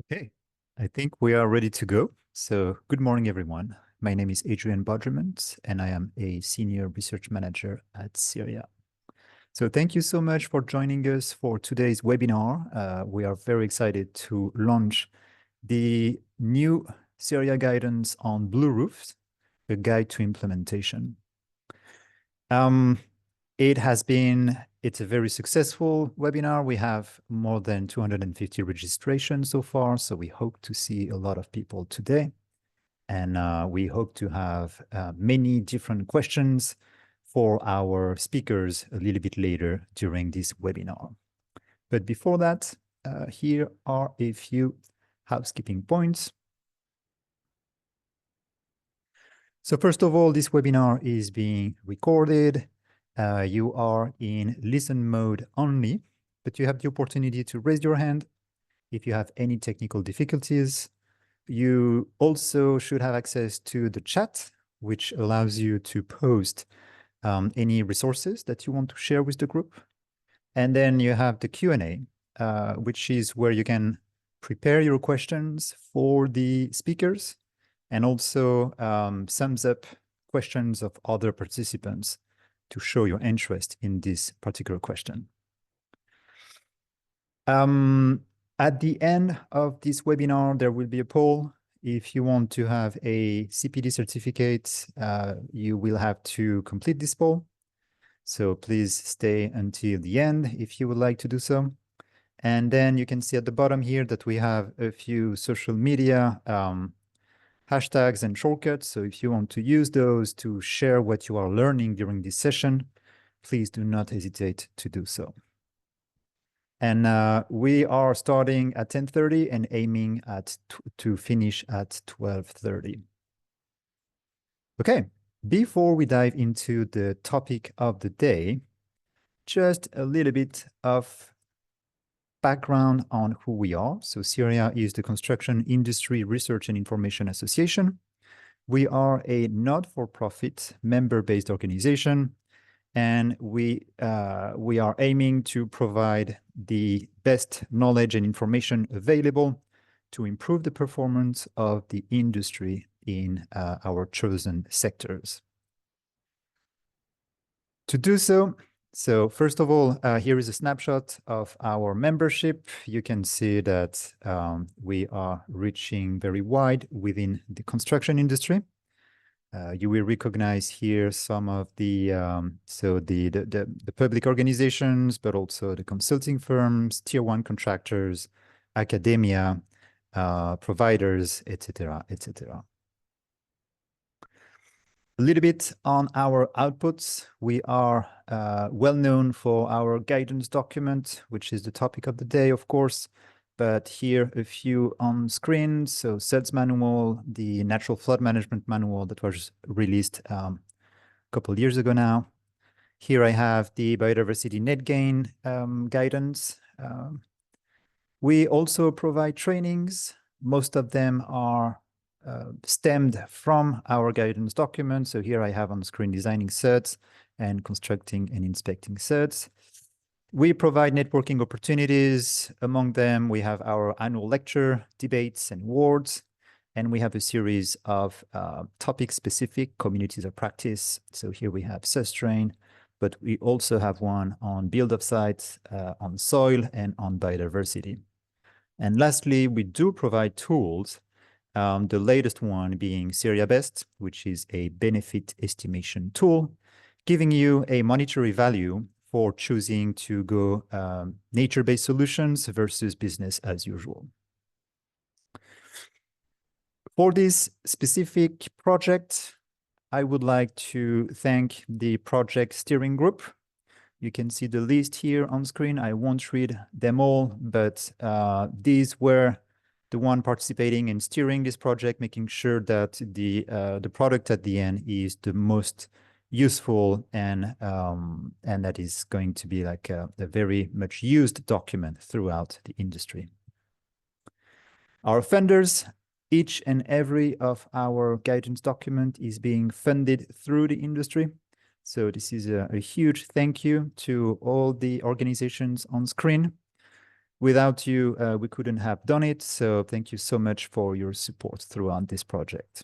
Okay, I think we are ready to go. So good morning, everyone. My name is Adrian Bodgerment, and I am a Senior Research Manager at CIRIA. So thank you so much for joining us for today's webinar. We are very excited to launch the new CIRIA guidance on blue roofs, a guide to implementation. It's a very successful webinar. We have more than 250 registrations so far, so we hope to see a lot of people today. And we hope to have many different questions for our speakers a little bit later during this webinar. But before that, here are a few housekeeping points. So first of all, this webinar is being recorded. You are in listen mode only, but you have the opportunity to raise your hand if you have any technical difficulties. You also should have access to the chat, which allows you to post any resources that you want to share with the group. And then you have the Q&A, which is where you can prepare your questions for the speakers and also sums up questions of other participants to show your interest in this particular question. At the end of this webinar, there will be a poll. If you want to have a CPD certificate, you will have to complete this poll. So please stay until the end if you would like to do so. And then you can see at the bottom here that we have a few social media hashtags and shortcuts. So if you want to use those to share what you are learning during this session, please do not hesitate to do so. And we are starting at 10:30 and aiming to finish at 12:30. Okay, before we dive into the topic of the day, just a little bit of background on who we are. So CIRIA is the Construction Industry Research and Information Association. We are a not-for-profit member-based organization, and we are aiming to provide the best knowledge and information available to improve the performance of the industry in our chosen sectors. To do so first of all, here is a snapshot of our membership. You can see that we are reaching very wide within the construction industry. You will recognize here some of the the public organizations, but also the consulting firms, tier one contractors, academia, providers, etc., etc. A little bit on our outputs. We are well known for our guidance document, which is the topic of the day, of course. But here a few on screen. So SuDS manual, the natural flood management manual that was released a couple of years ago now. Here I have the biodiversity net gain guidance. We also provide trainings. Most of them are stemmed from our guidance document. So here I have on screen designing SuDS and constructing and inspecting SuDS. We provide networking opportunities. Among them, we have our annual lecture, debates, and awards. And we have a series of topic-specific communities of practice. So here we have SuStrain, but we also have one on build of sites, on soil, and on biodiversity. And lastly, we do provide tools, the latest one being CIRIA Best, which is a benefit estimation tool, giving you a monetary value for choosing to go nature-based solutions versus business as usual. For this specific project, I would like to thank the project steering group. You can see the list here on screen. I won't read them all, but these were the one participating in steering this project, making sure that the product at the end is the most useful and that is going to be like a very much used document throughout the industry. Our funders, each and every of our guidance document is being funded through the industry. So this is a huge thank you to all the organizations on screen. Without you, we couldn't have done it. So thank you so much for your support throughout this project.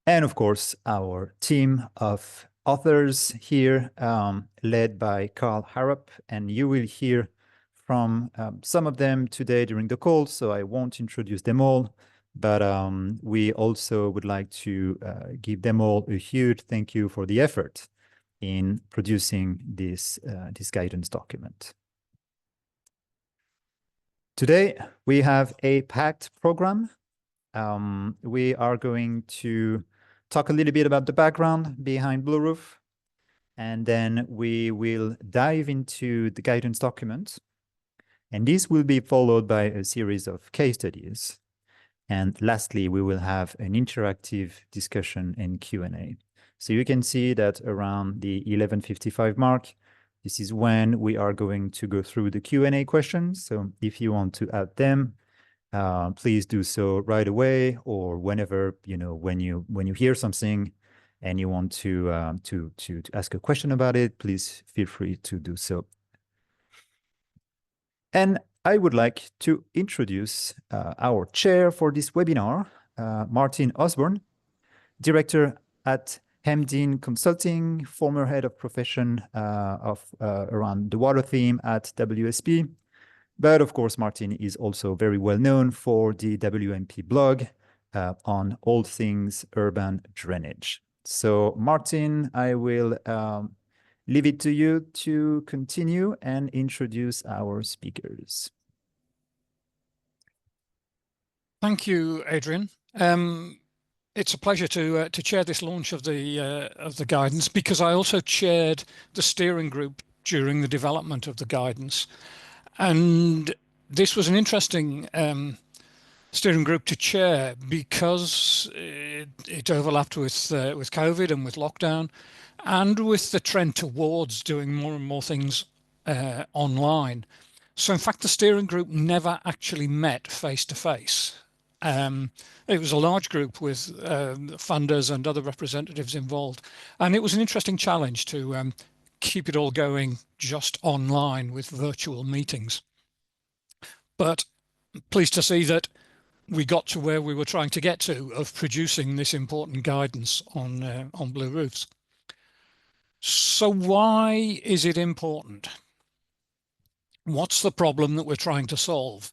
And of course, our team of authors here, led by Carl Harrop, and you will hear from some of them today during the call, so I won't introduce them all, but we also would like to give them all a huge thank you for the effort in producing this guidance document. Today, we have a packed program. We are going to talk a little bit about the background behind Blue Roof, and then we will dive into the guidance document. And this will be followed by a series of case studies. And lastly, we will have an interactive discussion and Q&A. So you can see that around the 11:55 mark, this is when we are going to go through the Q&A questions. So if you want to add them, please do so right away, or whenever, when you hear something and you want to ask a question about it, please feel free to do so. And I would like to introduce our chair for this webinar, Martin Osborne, director at Hamdin Consulting, former head of profession around the water theme at WSP. But of course, Martin is also very well known for the WMP blog on all things urban drainage. So Martin, I will leave it to you to continue and introduce our speakers. Thank you, Adrian. It's a pleasure to chair this launch of the guidance, because I also chaired the steering group during the development of the guidance, and this was an interesting steering group to chair because it overlapped with COVID and with lockdown, and with the trend towards doing more and more things online. So in fact, the steering group never actually met face to face. It was a large group with funders and other representatives involved, and it was an interesting challenge to keep it all going just online with virtual meetings. But pleased to see that we got to where we were trying to get to, of producing this important guidance on blue roofs. So why is it important? What's the problem that we're trying to solve?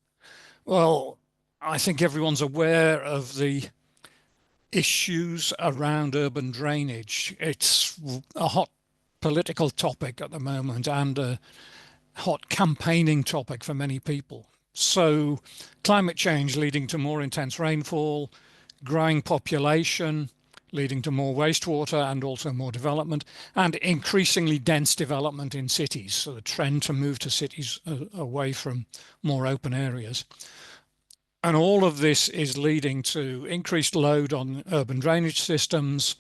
Well, I think everyone's aware of the issues around urban drainage. It's a hot political topic at the moment, and a hot campaigning topic for many people. So climate change leading to more intense rainfall, growing population leading to more wastewater and also more development, and increasingly dense development in cities. So the trend to move to cities away from more open areas. And all of this is leading to increased load on urban drainage systems,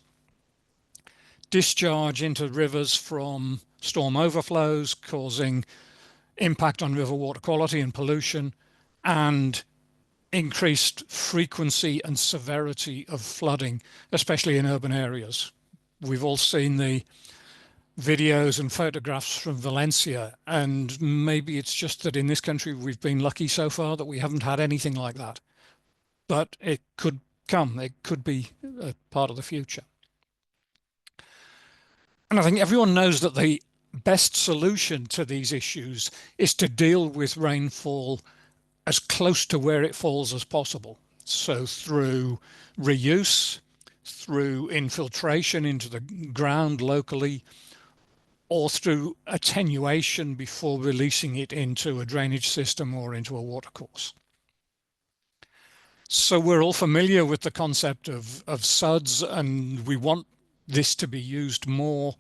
discharge into rivers from storm overflows, causing impact on river water quality and pollution, and increased frequency and severity of flooding, especially in urban areas. We've all seen the videos and photographs from Valencia, and maybe it's just that in this country we've been lucky so far that we haven't had anything like that. But it could come, it could be a part of the future. And I think everyone knows that the best solution to these issues is to deal with rainfall as close to where it falls as possible. So through reuse, through infiltration into the ground locally, or through attenuation before releasing it into a drainage system or into a watercourse. So we're all familiar with the concept of SuDS, and we want this to be used more,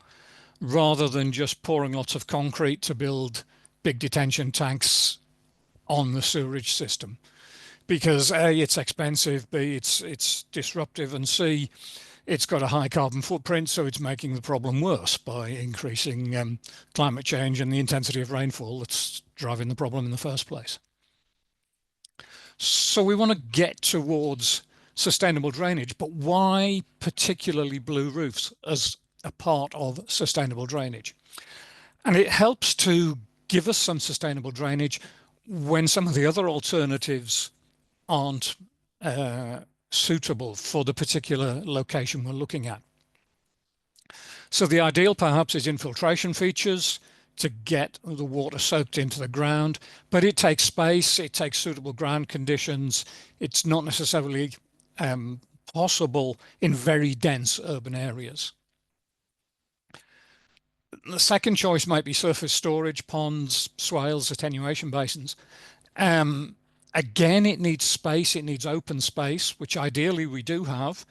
rather than just pouring lots of concrete to build big detention tanks on the sewerage system, because A, it's expensive, B, it's disruptive, and C, it's got a high carbon footprint, so it's making the problem worse by increasing climate change and the intensity of rainfall that's driving the problem in the first place. So we want to get towards sustainable drainage, but why particularly blue roofs as a part of sustainable drainage? And it helps to give us some sustainable drainage when some of the other alternatives aren't suitable for the particular location we're looking at. So the ideal perhaps is infiltration features to get the water soaked into the ground, but it takes space, it takes suitable ground conditions. It's not necessarily possible in very dense urban areas. The second choice might be surface storage, ponds, swales, attenuation basins. Again, it needs space, it needs open space, which ideally we do have,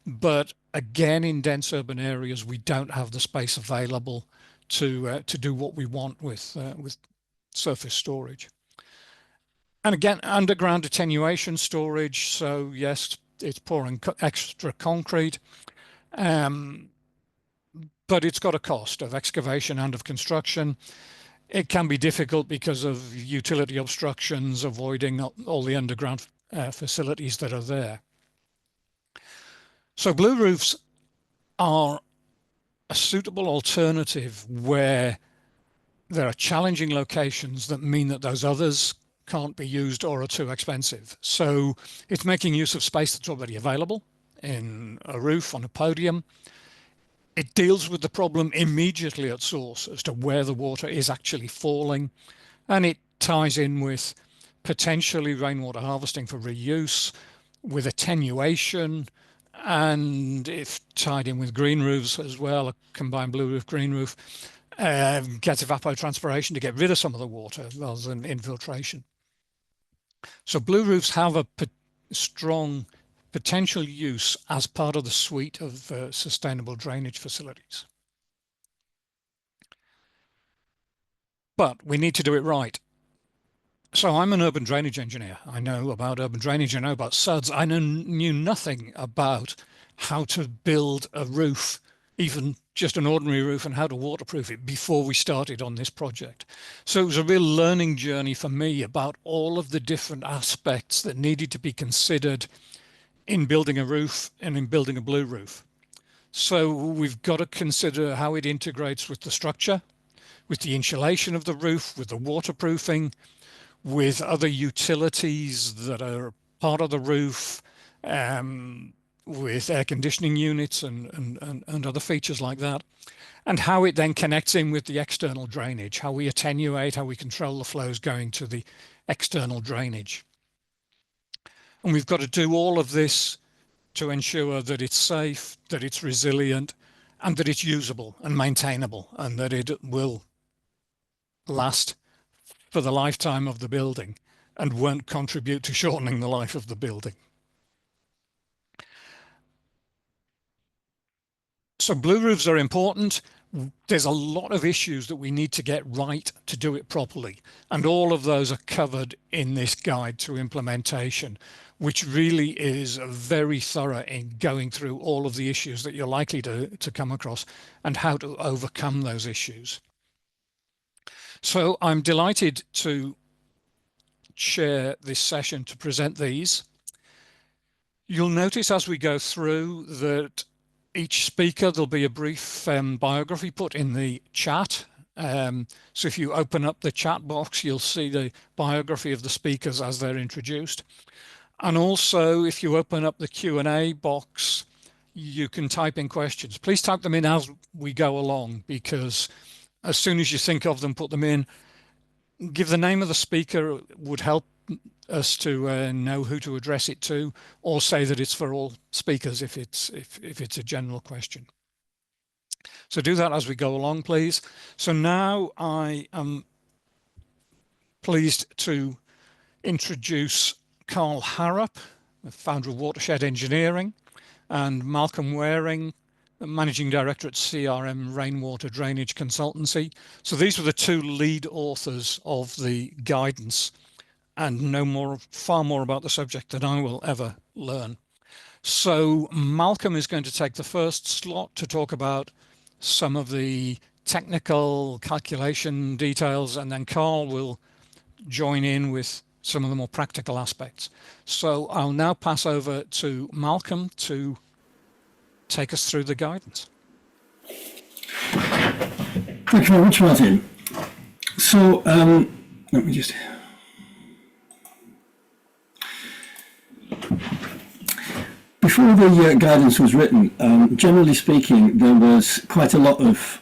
but again, in dense urban areas, we don't have the space available to do what we want with surface storage. And again, underground attenuation storage. So yes, it's pouring extra concrete, but it's got a cost of excavation and of construction. It can be difficult because of utility obstructions, avoiding all the underground facilities that are there. So blue roofs are a suitable alternative where there are challenging locations that mean that those others can't be used or are too expensive. So it's making use of space that's already available in a roof, on a podium. It deals with the problem immediately at source as to where the water is actually falling, and it ties in with potentially rainwater harvesting for reuse, with attenuation, and if tied in with green roofs as well, a combined blue roof, green roof, gets evapotranspiration to get rid of some of the water rather than infiltration. So blue roofs have a strong potential use as part of the suite of sustainable drainage facilities. But we need to do it right. So I'm an urban drainage engineer. I know about urban drainage, I know about SuDS. I knew nothing about how to build a roof, even just an ordinary roof, and how to waterproof it before we started on this project. So it was a real learning journey for me about all of the different aspects that needed to be considered in building a roof and in building a blue roof. So we've got to consider how it integrates with the structure, with the insulation of the roof, with the waterproofing, with other utilities that are part of the roof, with air conditioning units and other features like that, and how it then connects in with the external drainage, how we attenuate, how we control the flows going to the external drainage. And we've got to do all of this to ensure that it's safe, that it's resilient, and that it's usable and maintainable, and that it will last for the lifetime of the building and won't contribute to shortening the life of the building. So blue roofs are important. There's a lot of issues that we need to get right to do it properly. And all of those are covered in this guide to implementation, which really is very thorough in going through all of the issues that you're likely to come across and how to overcome those issues. So I'm delighted to chair this session to present these. You'll notice as we go through that each speaker, there'll be a brief biography put in the chat. So if you open up the chat box, you'll see the biography of the speakers as they're introduced. And also, if you open up the Q&A box, you can type in questions. Please type them in as we go along, because as soon as you think of them, put them in. Give the name of the speaker, would help us to know who to address it to, or say that it's for all speakers if it's a general question. So do that as we go along, please. So now I am pleased to introduce Carl Harrop, the founder of Watershed Engineering, and Malcolm Waring, the Managing Director at CRM Rainwater Drainage Consultancy. So these were the two lead authors of the guidance and know far more about the subject than I will ever learn. So Malcolm is going to take the first slot to talk about some of the technical calculation details, and then Carl will join in with some of the more practical aspects. So I'll now pass over to Malcolm to take us through the guidance. Thank you very much, Martin. So let me just. Before the guidance was written, generally speaking, there was quite a lot of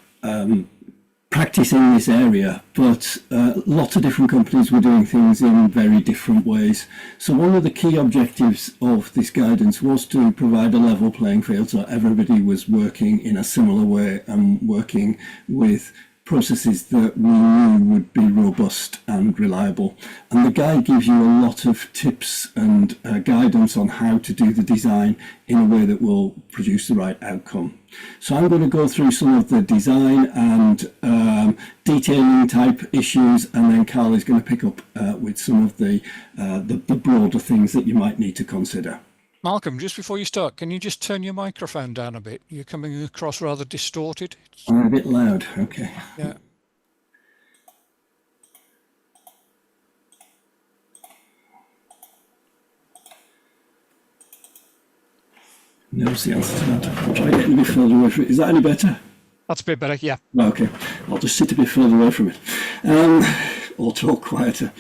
practice in this area, but lots of different companies were doing things in very different ways. So one of the key objectives of this guidance was to provide a level playing field, so everybody was working in a similar way and working with processes that we knew would be robust and reliable. And the guide gives you a lot of tips and guidance on how to do the design in a way that will produce the right outcome. So I'm going to go through some of the design and detailing type issues, and then Carl is going to pick up with some of the broader things that you might need to consider. Malcolm, just before you start, can you just turn your microphone down a bit? You're coming across rather distorted. I'm a bit loud, okay. Yeah. Knows the answer to that. I'll try getting a bit further away from it. Is that any better? That's a bit better, yeah. Okay, I'll just sit a bit further away from it. Or talk quieter.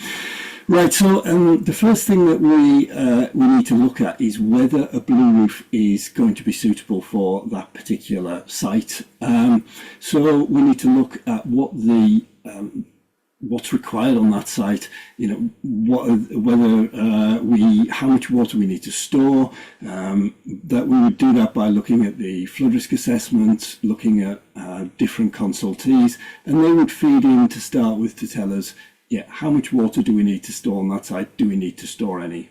Right, so the first thing that we need to look at is whether a blue roof is going to be suitable for that particular site. So we need to look at what the what's required on that site. You know, how much water we need to store. That we would do that by looking at the flood risk assessment, looking at different consultees, and they would feed in to start with to tell us, yeah, how much water do we need to store on that site? Do we need to store any?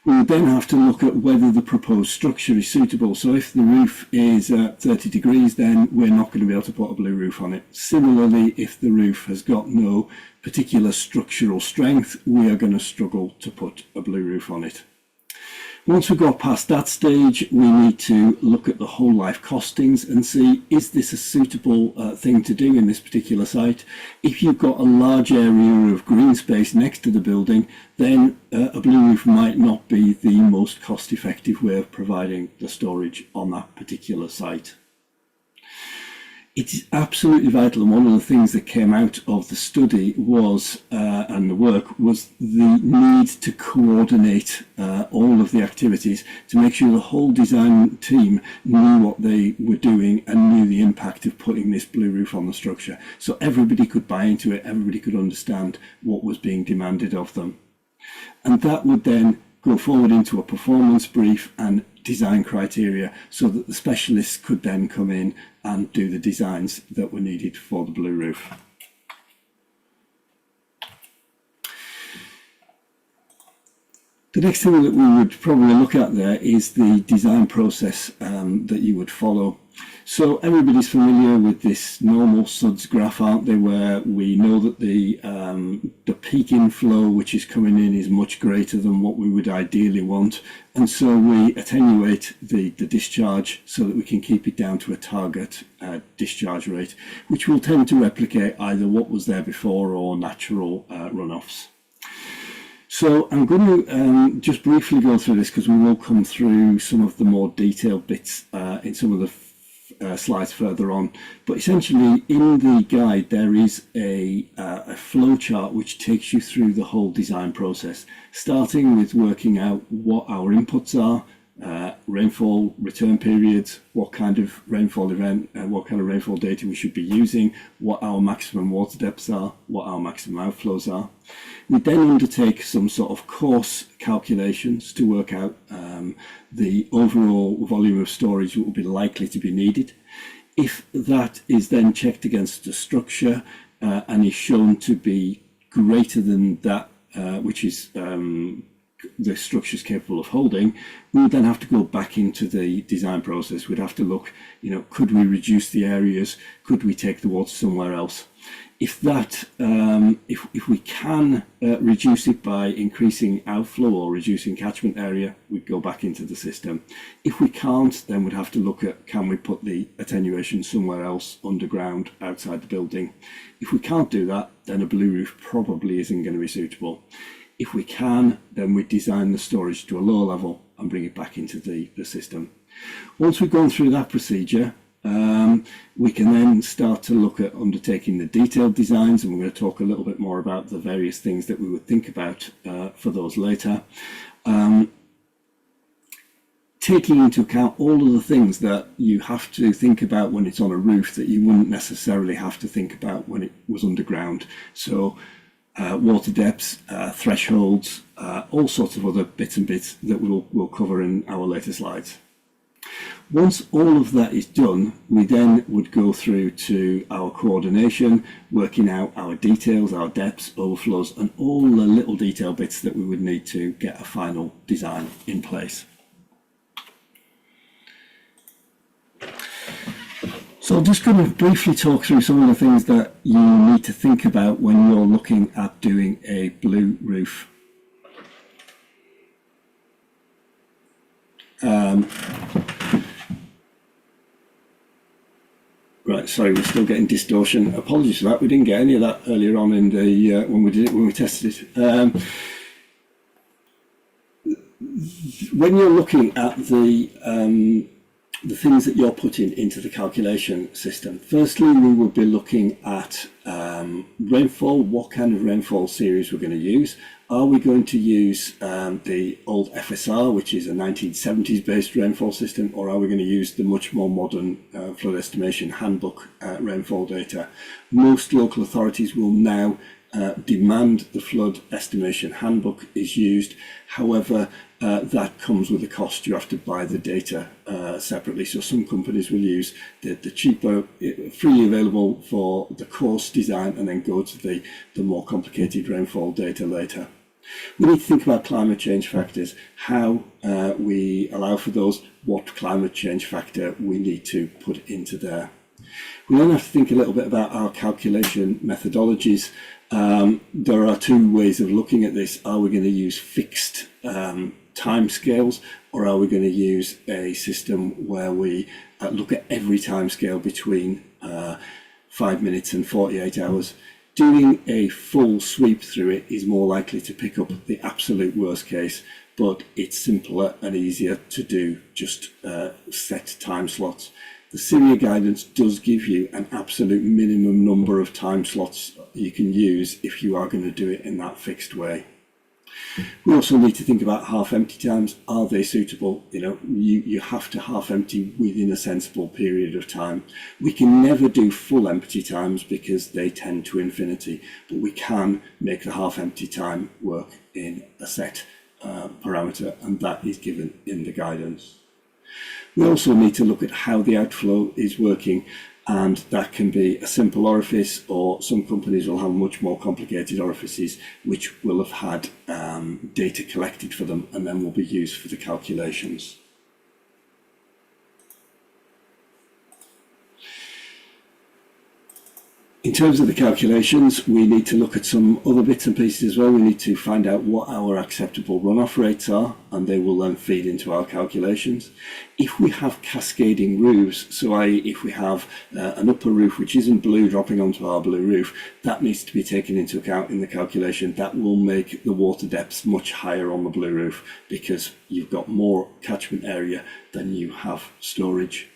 We would then have to look at whether the proposed structure is suitable. So if the roof is at 30 degrees, then we're not going to be able to put a blue roof on it. Similarly, if the roof has got no particular structural strength, we are going to struggle to put a blue roof on it. Once we got past that stage, we need to look at the whole life costings and see, is this a suitable thing to do in this particular site? If you've got a large area of green space next to the building, then a blue roof might not be the most cost-effective way of providing the storage on that particular site. It's absolutely vital, and one of the things that came out of the study was, and the work, was the need to coordinate all of the activities to make sure the whole design team knew what they were doing and knew the impact of putting this blue roof on the structure. So everybody could buy into it, everybody could understand what was being demanded of them. And that would then go forward into a performance brief and design criteria, so that the specialists could then come in and do the designs that were needed for the blue roof. The next thing that we would probably look at there is the design process that you would follow. So everybody's familiar with this normal SuDS graph, aren't they, where we know that the peak inflow which is coming in is much greater than what we would ideally want, and so we attenuate the discharge so that we can keep it down to a target discharge rate, which will tend to replicate either what was there before or natural runoffs. So I'm going to just briefly go through this, because we will come through some of the more detailed bits in some of the slides further on. But essentially in the guide there is a flow chart which takes you through the whole design process, starting with working out what our inputs are, rainfall return periods, what kind of rainfall event, what kind of rainfall data we should be using, what our maximum water depths are, what our maximum outflows are. We then undertake some sort of course calculations to work out the overall volume of storage that will be likely to be needed. If that is then checked against the structure and is shown to be greater than that which is the structure is capable of holding, we would then have to go back into the design process. We'd have to look, you know, could we reduce the areas? Could we take the water somewhere else? If that, if we can reduce it by increasing outflow or reducing catchment area, we'd go back into the system. If we can't, then we'd have to look at, can we put the attenuation somewhere else underground outside the building? If we can't do that, then a blue roof probably isn't going to be suitable. If we can, then we design the storage to a lower level and bring it back into the system. Once we've gone through that procedure, We can then start to look at undertaking the detailed designs, and we're going to talk a little bit more about the various things that we would think about for those later. Taking into account all of the things that you have to think about when it's on a roof that you wouldn't necessarily have to think about when it was underground. So water depths, thresholds, all sorts of other bits and bits that we'll cover in our later slides. Once all of that is done, we then would go through to our coordination, working out our details, our depths, overflows, and all the little detail bits that we would need to get a final design in place. So I'm just going to briefly talk through some of the things that you need to think about when you're looking at doing a blue roof. Right, sorry, we're still getting distortion. Apologies for that. We didn't get any of that earlier on in the when we tested it. When you're looking at the things that you're putting into the calculation system, firstly, we will be looking at rainfall. What kind of rainfall series we're going to use? Are we going to use the old FSR, which is a 1970s based rainfall system, or are we going to use the much more modern flood estimation handbook rainfall data? Most local authorities will now demand the flood estimation handbook is used. However, that comes with a cost. You have to buy the data separately. So some companies will use the cheaper, freely available for the course design, and then go to the more complicated rainfall data later. We need to think about climate change factors, how we allow for those, what climate change factor we need to put into there. We then have to think a little bit about our calculation methodologies. There are two ways of looking at this. Are we going to use fixed time scales, or are we going to use a system where we look at every time scale between 5 minutes and 48 hours? Doing a full sweep through it is more likely to pick up the absolute worst case, but it's simpler and easier to do just set time slots. The CIRIA guidance does give you an absolute minimum number of time slots you can use if you are going to do it in that fixed way. We also need to think about half empty times. Are they suitable? You know, you have to half empty within a sensible period of time. We can never do full empty times because they tend to infinity, but we can make the half empty time work in a set parameter, and that is given in the guidance. We also need to look at how the outflow is working, and that can be a simple orifice, or some companies will have much more complicated orifices which will have had data collected for them and then will be used for the calculations. In terms of the calculations, we need to look at some other bits and pieces as well. We need to find out what our acceptable runoff rates are, and they will then feed into our calculations. If we have cascading roofs, so i.e. if we have an upper roof which isn't blue dropping onto our blue roof, that needs to be taken into account in the calculation. That will make the water depths much higher on the blue roof because you've got more catchment area than you have storage.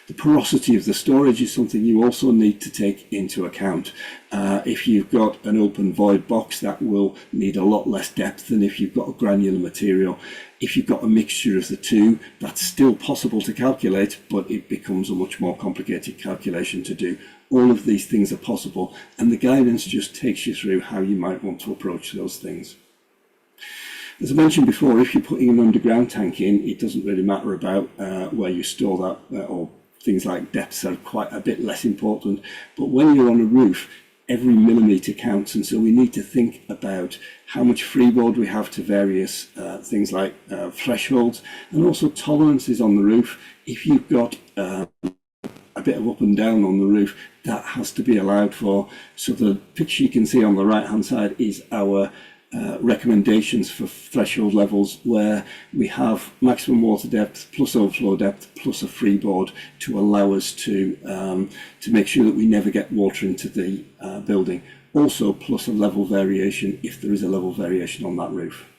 The porosity of the storage is something you also need to take into account. If you've got an open void box, that will need a lot less depth than if you've got a granular material. If you've got a mixture of the two, that's still possible to calculate, but it becomes a much more complicated calculation to do. All of these things are possible, and the guidance just takes you through how you might want to approach those things. As I mentioned before, if you're putting an underground tank in, it doesn't really matter about where you store that, or things like depths are quite a bit less important. But when you're on a roof, every millimetre counts, and so we need to think about how much freeboard we have to various things like thresholds, and also tolerances on the roof. If you've got a bit of up and down on the roof, that has to be allowed for. So the picture you can see on the right hand side is our recommendations for threshold levels, where we have maximum water depth plus overflow depth plus a freeboard to allow us to make sure that we never get water into the building. Also plus a level variation if there is a level variation on that roof.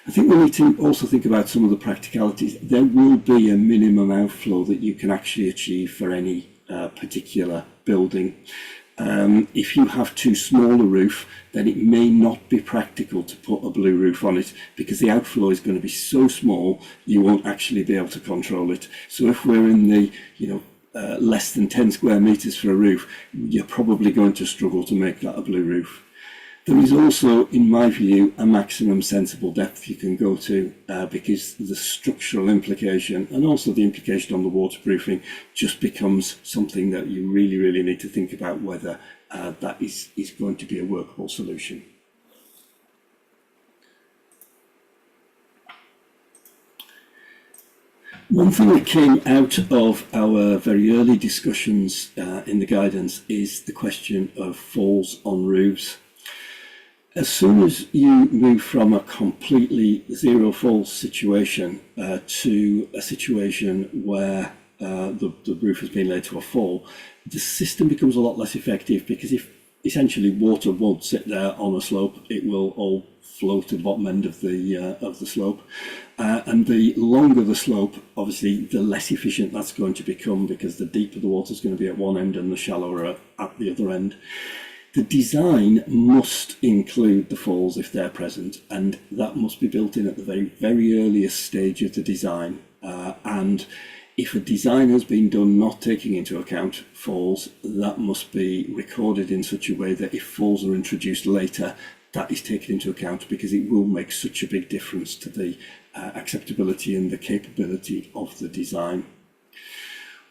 I think we need to also think about some of the practicalities. There will be a minimum outflow that you can actually achieve for any particular building. If you have too small a roof, then it may not be practical to put a blue roof on it, because the outflow is going to be so small you won't actually be able to control it. So if we're in the less than 10 square meters for a roof, you're probably going to struggle to make that a blue roof. There is also, in my view, a maximum sensible depth you can go to, because the structural implication and also the implication on the waterproofing just becomes something that you really, really need to think about whether that is going to be a workable solution. One thing that came out of our very early discussions in the guidance is the question of falls on roofs. As soon as you move from a completely zero falls situation to a situation where the roof has been laid to a fall, the system becomes a lot less effective, because if essentially water won't sit there on a slope, it will all flow to the bottom end of the slope, and the longer the slope, obviously the less efficient that's going to become, because the deeper the water is going to be at one end and the shallower at the other end. The design must include the falls if they're present, and that must be built in at the very, very earliest stage of the design. And if a design has been done not taking into account falls, that must be recorded in such a way that if falls are introduced later, that is taken into account, because it will make such a big difference to the acceptability and the capability of the design.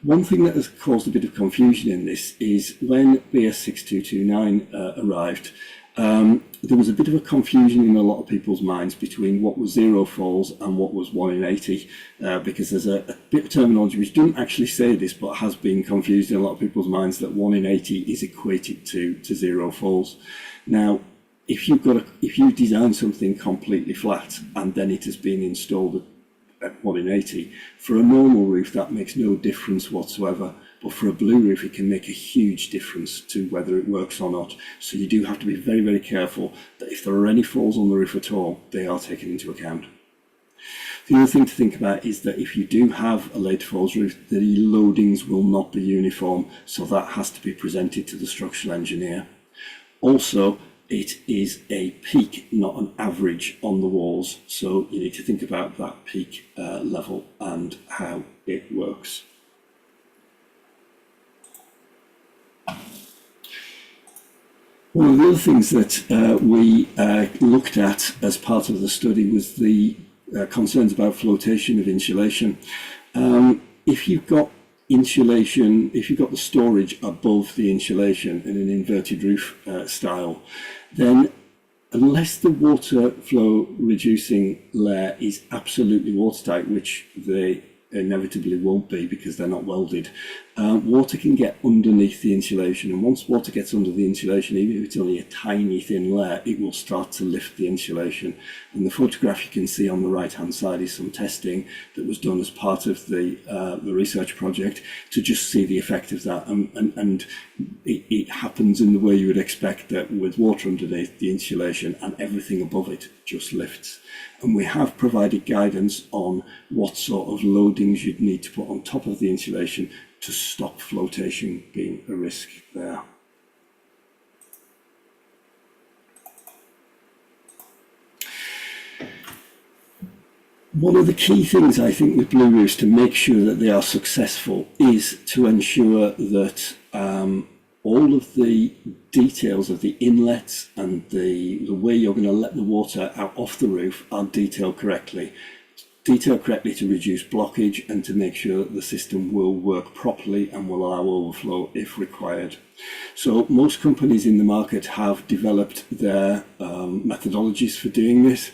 One thing that has caused a bit of confusion in this is when BS 6229 arrived, there was a bit of a confusion in a lot of people's minds between what was zero falls and what was 1 in 80, because there's a bit of terminology which doesn't actually say this but has been confused in a lot of people's minds, that 1 in 80 is equated to zero falls. Now, if you design something completely flat and then it has been installed at 1 in 80, for a normal roof that makes no difference whatsoever, but for a blue roof it can make a huge difference to whether it works or not. So you do have to be very, very careful that if there are any falls on the roof at all, they are taken into account. The other thing to think about is that if you do have a laid falls roof, the loadings will not be uniform, so that has to be presented to the structural engineer. Also, it is a peak, not an average on the walls, so you need to think about that peak level and how it works. One of the other things that we looked at as part of the study was the concerns about flotation of insulation. If you've got insulation, if you've got the storage above the insulation in an inverted roof style, then unless the water flow reducing layer is absolutely watertight, which they inevitably won't be because they're not welded, water can get underneath the insulation, and once water gets under the insulation, even if it's only a tiny thin layer, it will start to lift the insulation. And the photograph you can see on the right hand side is some testing that was done as part of the research project to just see the effect of that, and it happens in the way you would expect, that with water underneath the insulation and everything above it just lifts. And we have provided guidance on what sort of loadings you'd need to put on top of the insulation to stop flotation being a risk there. One of the key things I think with blue roofs to make sure that they are successful is to ensure that all of the details of the inlets and the way you're going to let the water out off the roof are detailed correctly to reduce blockage and to make sure that the system will work properly and will allow overflow if required. So most companies in the market have developed their methodologies for doing this.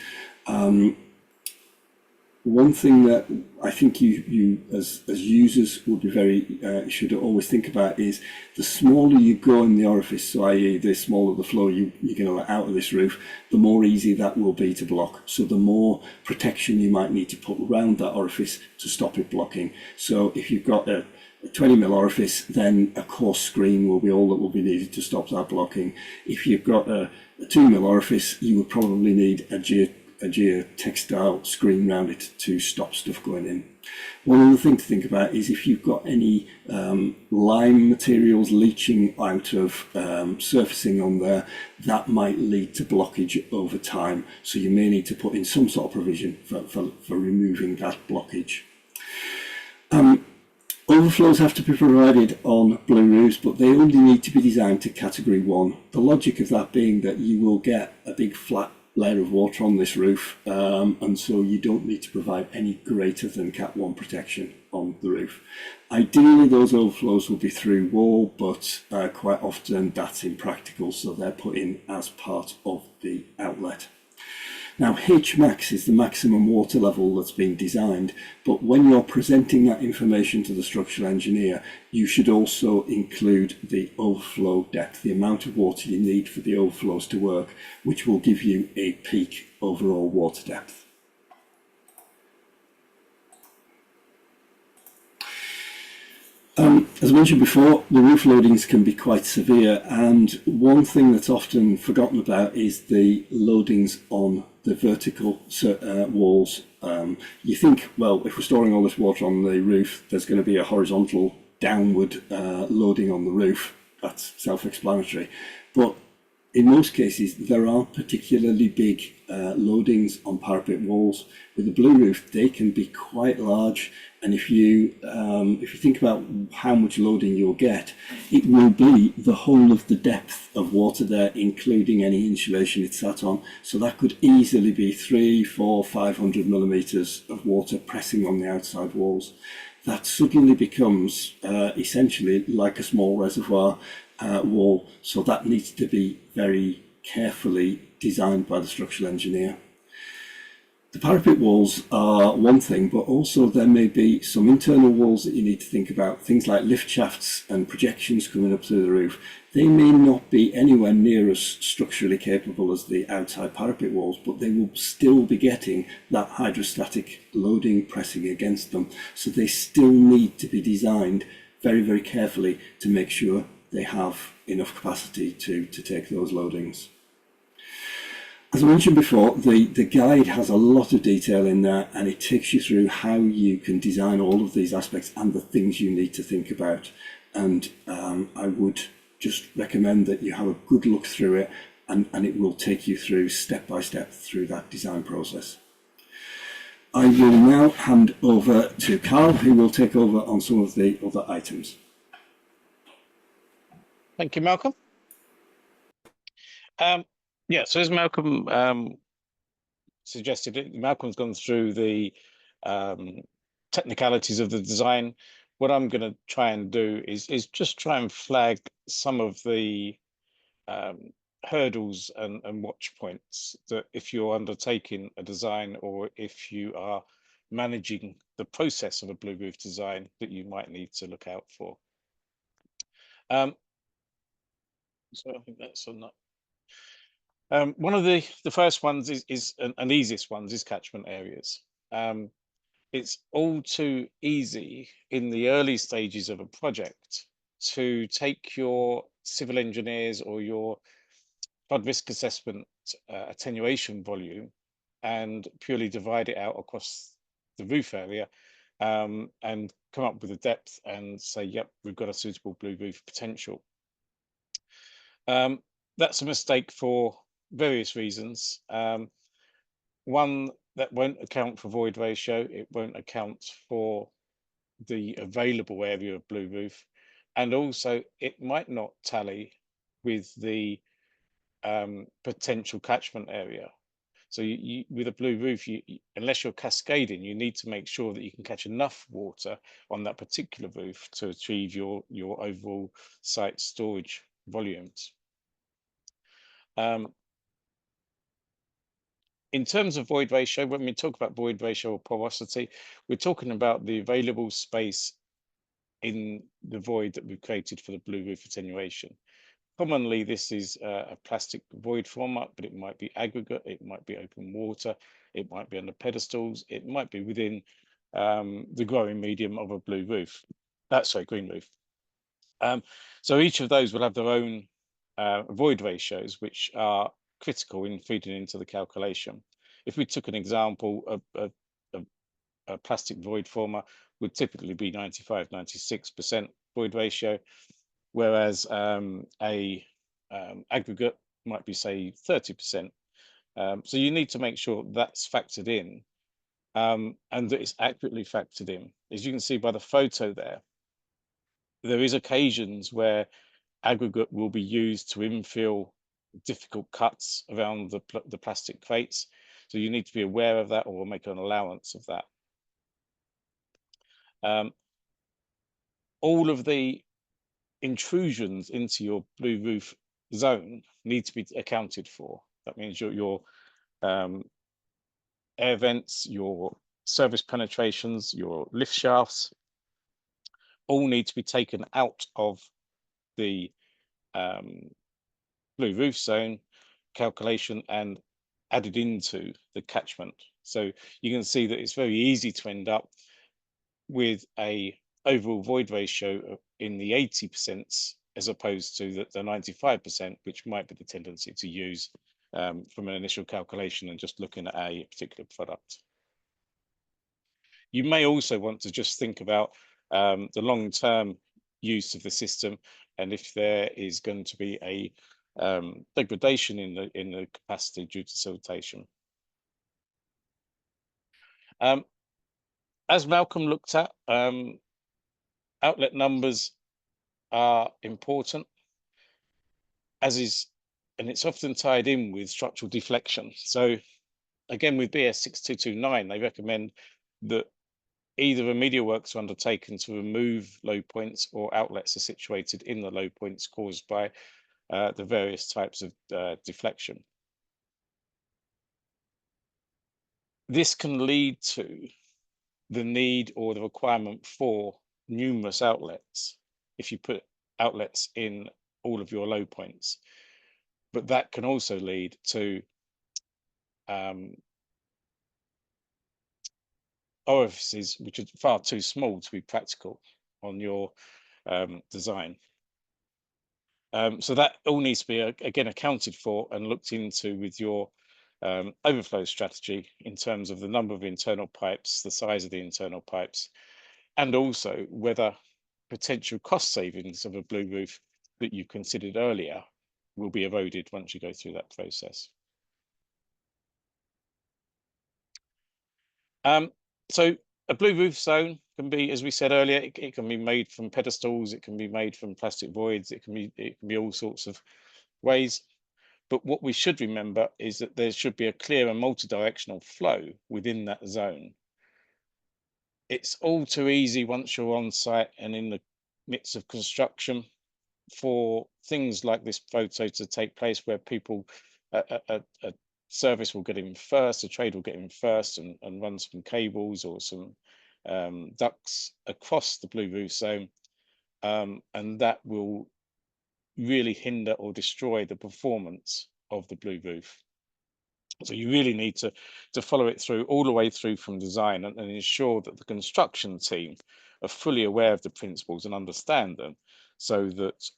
One thing that I think you as users would be should always think about is the smaller you go in the orifice, so i.e. the smaller the flow you're going to let out of this roof, the more easy that will be to block. So the more protection you might need to put around that orifice to stop it blocking. So if you've got a 20mm orifice, then a coarse screen will be all that will be needed to stop that blocking. If you've got a 2mm orifice, you would probably need a a geotextile screen around it to stop stuff going in. One other thing to think about is if you've got any lime materials leaching out of surfacing on there, that might lead to blockage over time. So you may need to put in some sort of provision for removing that blockage. Overflows have to be provided on blue roofs, but they only need to be designed to category 1. The logic of that being that you will get a big flat layer of water on this roof, and so you don't need to provide any greater than Cat 1 protection on the roof. Ideally, those overflows will be through wall, but quite often that's impractical, so they're put in as part of the outlet. Now, Hmax is the maximum water level that's been designed, but when you're presenting that information to the structural engineer, you should also include the overflow depth, the amount of water you need for the overflows to work, which will give you a peak overall water depth. As I mentioned before, the roof loadings can be quite severe, and one thing that's often forgotten about is the loadings on the vertical walls. You think, well, if we're storing all this water on the roof, there's going to be a horizontal downward loading on the roof. That's self-explanatory. But in most cases, there aren't particularly big loadings on parapet walls. With a blue roof, they can be quite large, and if you think about how much loading you'll get, it will be the whole of the depth of water there, including any insulation it's sat on. So that could easily be 300, 400, 500 millimeters of water pressing on the outside walls. That suddenly becomes essentially like a small reservoir wall, so that needs to be very carefully designed by the structural engineer. The parapet walls are one thing, but also there may be some internal walls that you need to think about, things like lift shafts and projections coming up through the roof. They may not be anywhere near as structurally capable as the outside parapet walls, but they will still be getting that hydrostatic loading pressing against them. So they still need to be designed very, very carefully to make sure they have enough capacity to take those loadings. As I mentioned before, the guide has a lot of detail in there, and it takes you through how you can design all of these aspects and the things you need to think about. And I would just recommend that you have a good look through it, and it will take you through step by step through that design process. I will now hand over to Carl, who will take over on some of the other items. Thank you, Malcolm. Yeah, so as Malcolm suggested, Malcolm's gone through the technicalities of the design. What I'm going to try and do is just try and flag some of the hurdles and watch points that if you're undertaking a design, or if you are managing the process of a blue roof design, that you might need to look out for. So I think that's on that. One of the first ones is and easiest ones is catchment areas. It's all too easy in the early stages of a project to take your civil engineers or your flood risk assessment attenuation volume and purely divide it out across the roof area, and come up with a depth and say, yep, we've got a suitable blue roof potential. That's a mistake for various reasons. One, that won't account for void ratio. It won't account for the available area of blue roof, and also it might not tally with the potential catchment area. So you with a blue roof, unless you're cascading, you need to make sure that you can catch enough water on that particular roof to achieve your overall site storage volumes. In terms of void ratio, when we talk about void ratio or porosity, we're talking about the available space in the void that we've created for the blue roof attenuation. Commonly, this is a plastic void format, but it might be aggregate, it might be open water, it might be under pedestals, it might be within the growing medium of a blue roof. Sorry, green roof. So each of those will have their own void ratios, which are critical in feeding into the calculation. if we took an example of a plastic void former, would typically be 95–96% void ratio, whereas a aggregate might be, say, 30%. So you need to make sure that's factored in, and that it's accurately factored in. As you can see by the photo there is occasions where aggregate will be used to infill difficult cuts around the plastic crates. So you need to be aware of that, or make an allowance of that. All of the intrusions into your blue roof zone need to be accounted for. That means your air vents, your service penetrations, your lift shafts, all need to be taken out of the blue roof zone calculation and added into the catchment. So you can see that it's very easy to end up with a overall void ratio in the 80% as opposed to the 95%, which might be the tendency to use from an initial calculation and just looking at a particular product. You may also want to just think about the long-term use of the system, and if there is going to be a degradation in the capacity due to siltation. As Malcolm looked at, outlet numbers are important, and it's often tied in with structural deflection. So again, with BS 6229, they recommend that either remedial works are undertaken to remove low points, or outlets are situated in the low points caused by the various types of deflection. This can lead to the need or the requirement for numerous outlets if you put outlets in all of your low points. But that can also lead to orifices which are far too small to be practical on your design. So that all needs to be again accounted for and looked into with your overflow strategy in terms of the number of internal pipes, the size of the internal pipes, and also whether potential cost savings of a blue roof that you considered earlier will be eroded once you go through that process. So a blue roof zone can be, as we said earlier, it can be made from pedestals, it can be made from plastic voids, it can be all sorts of ways. But what we should remember is that there should be a clear and multi-directional flow within that zone. It's all too easy once you're on site and in the midst of construction for things like this photo to take place, where people, a service will get in first, a trade will get in first and run some cables or some ducts across the blue roof zone, and that will really hinder or destroy the performance of the blue roof. So you really need to follow it through all the way through from design and ensure that the construction team are fully aware of the principles and understand them, so that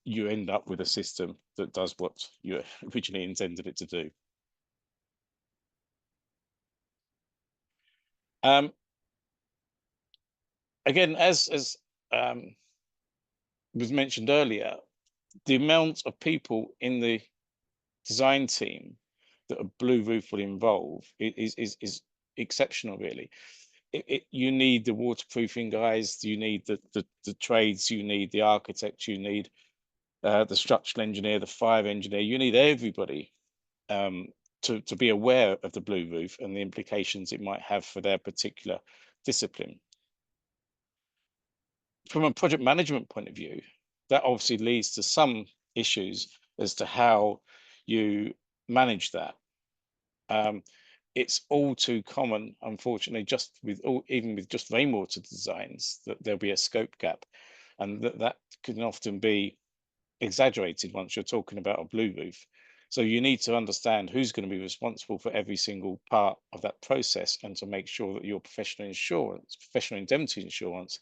you end up with a system that does what you originally intended it to do. Again, as was mentioned earlier, the amount of people in the design team that a blue roof will involve is exceptional, really. You need the waterproofing guys, you need the trades, you need the architect, you need the structural engineer, the fire engineer, you need everybody to be aware of the blue roof and the implications it might have for their particular discipline. From a project management point of view, that obviously leads to some issues as to how you manage that. It's all too common, unfortunately, even with just rainwater designs, that there'll be a scope gap, and that can often be exaggerated once you're talking about a blue roof. So you need to understand who's going to be responsible for every single part of that process, and to make sure that your professional indemnity insurance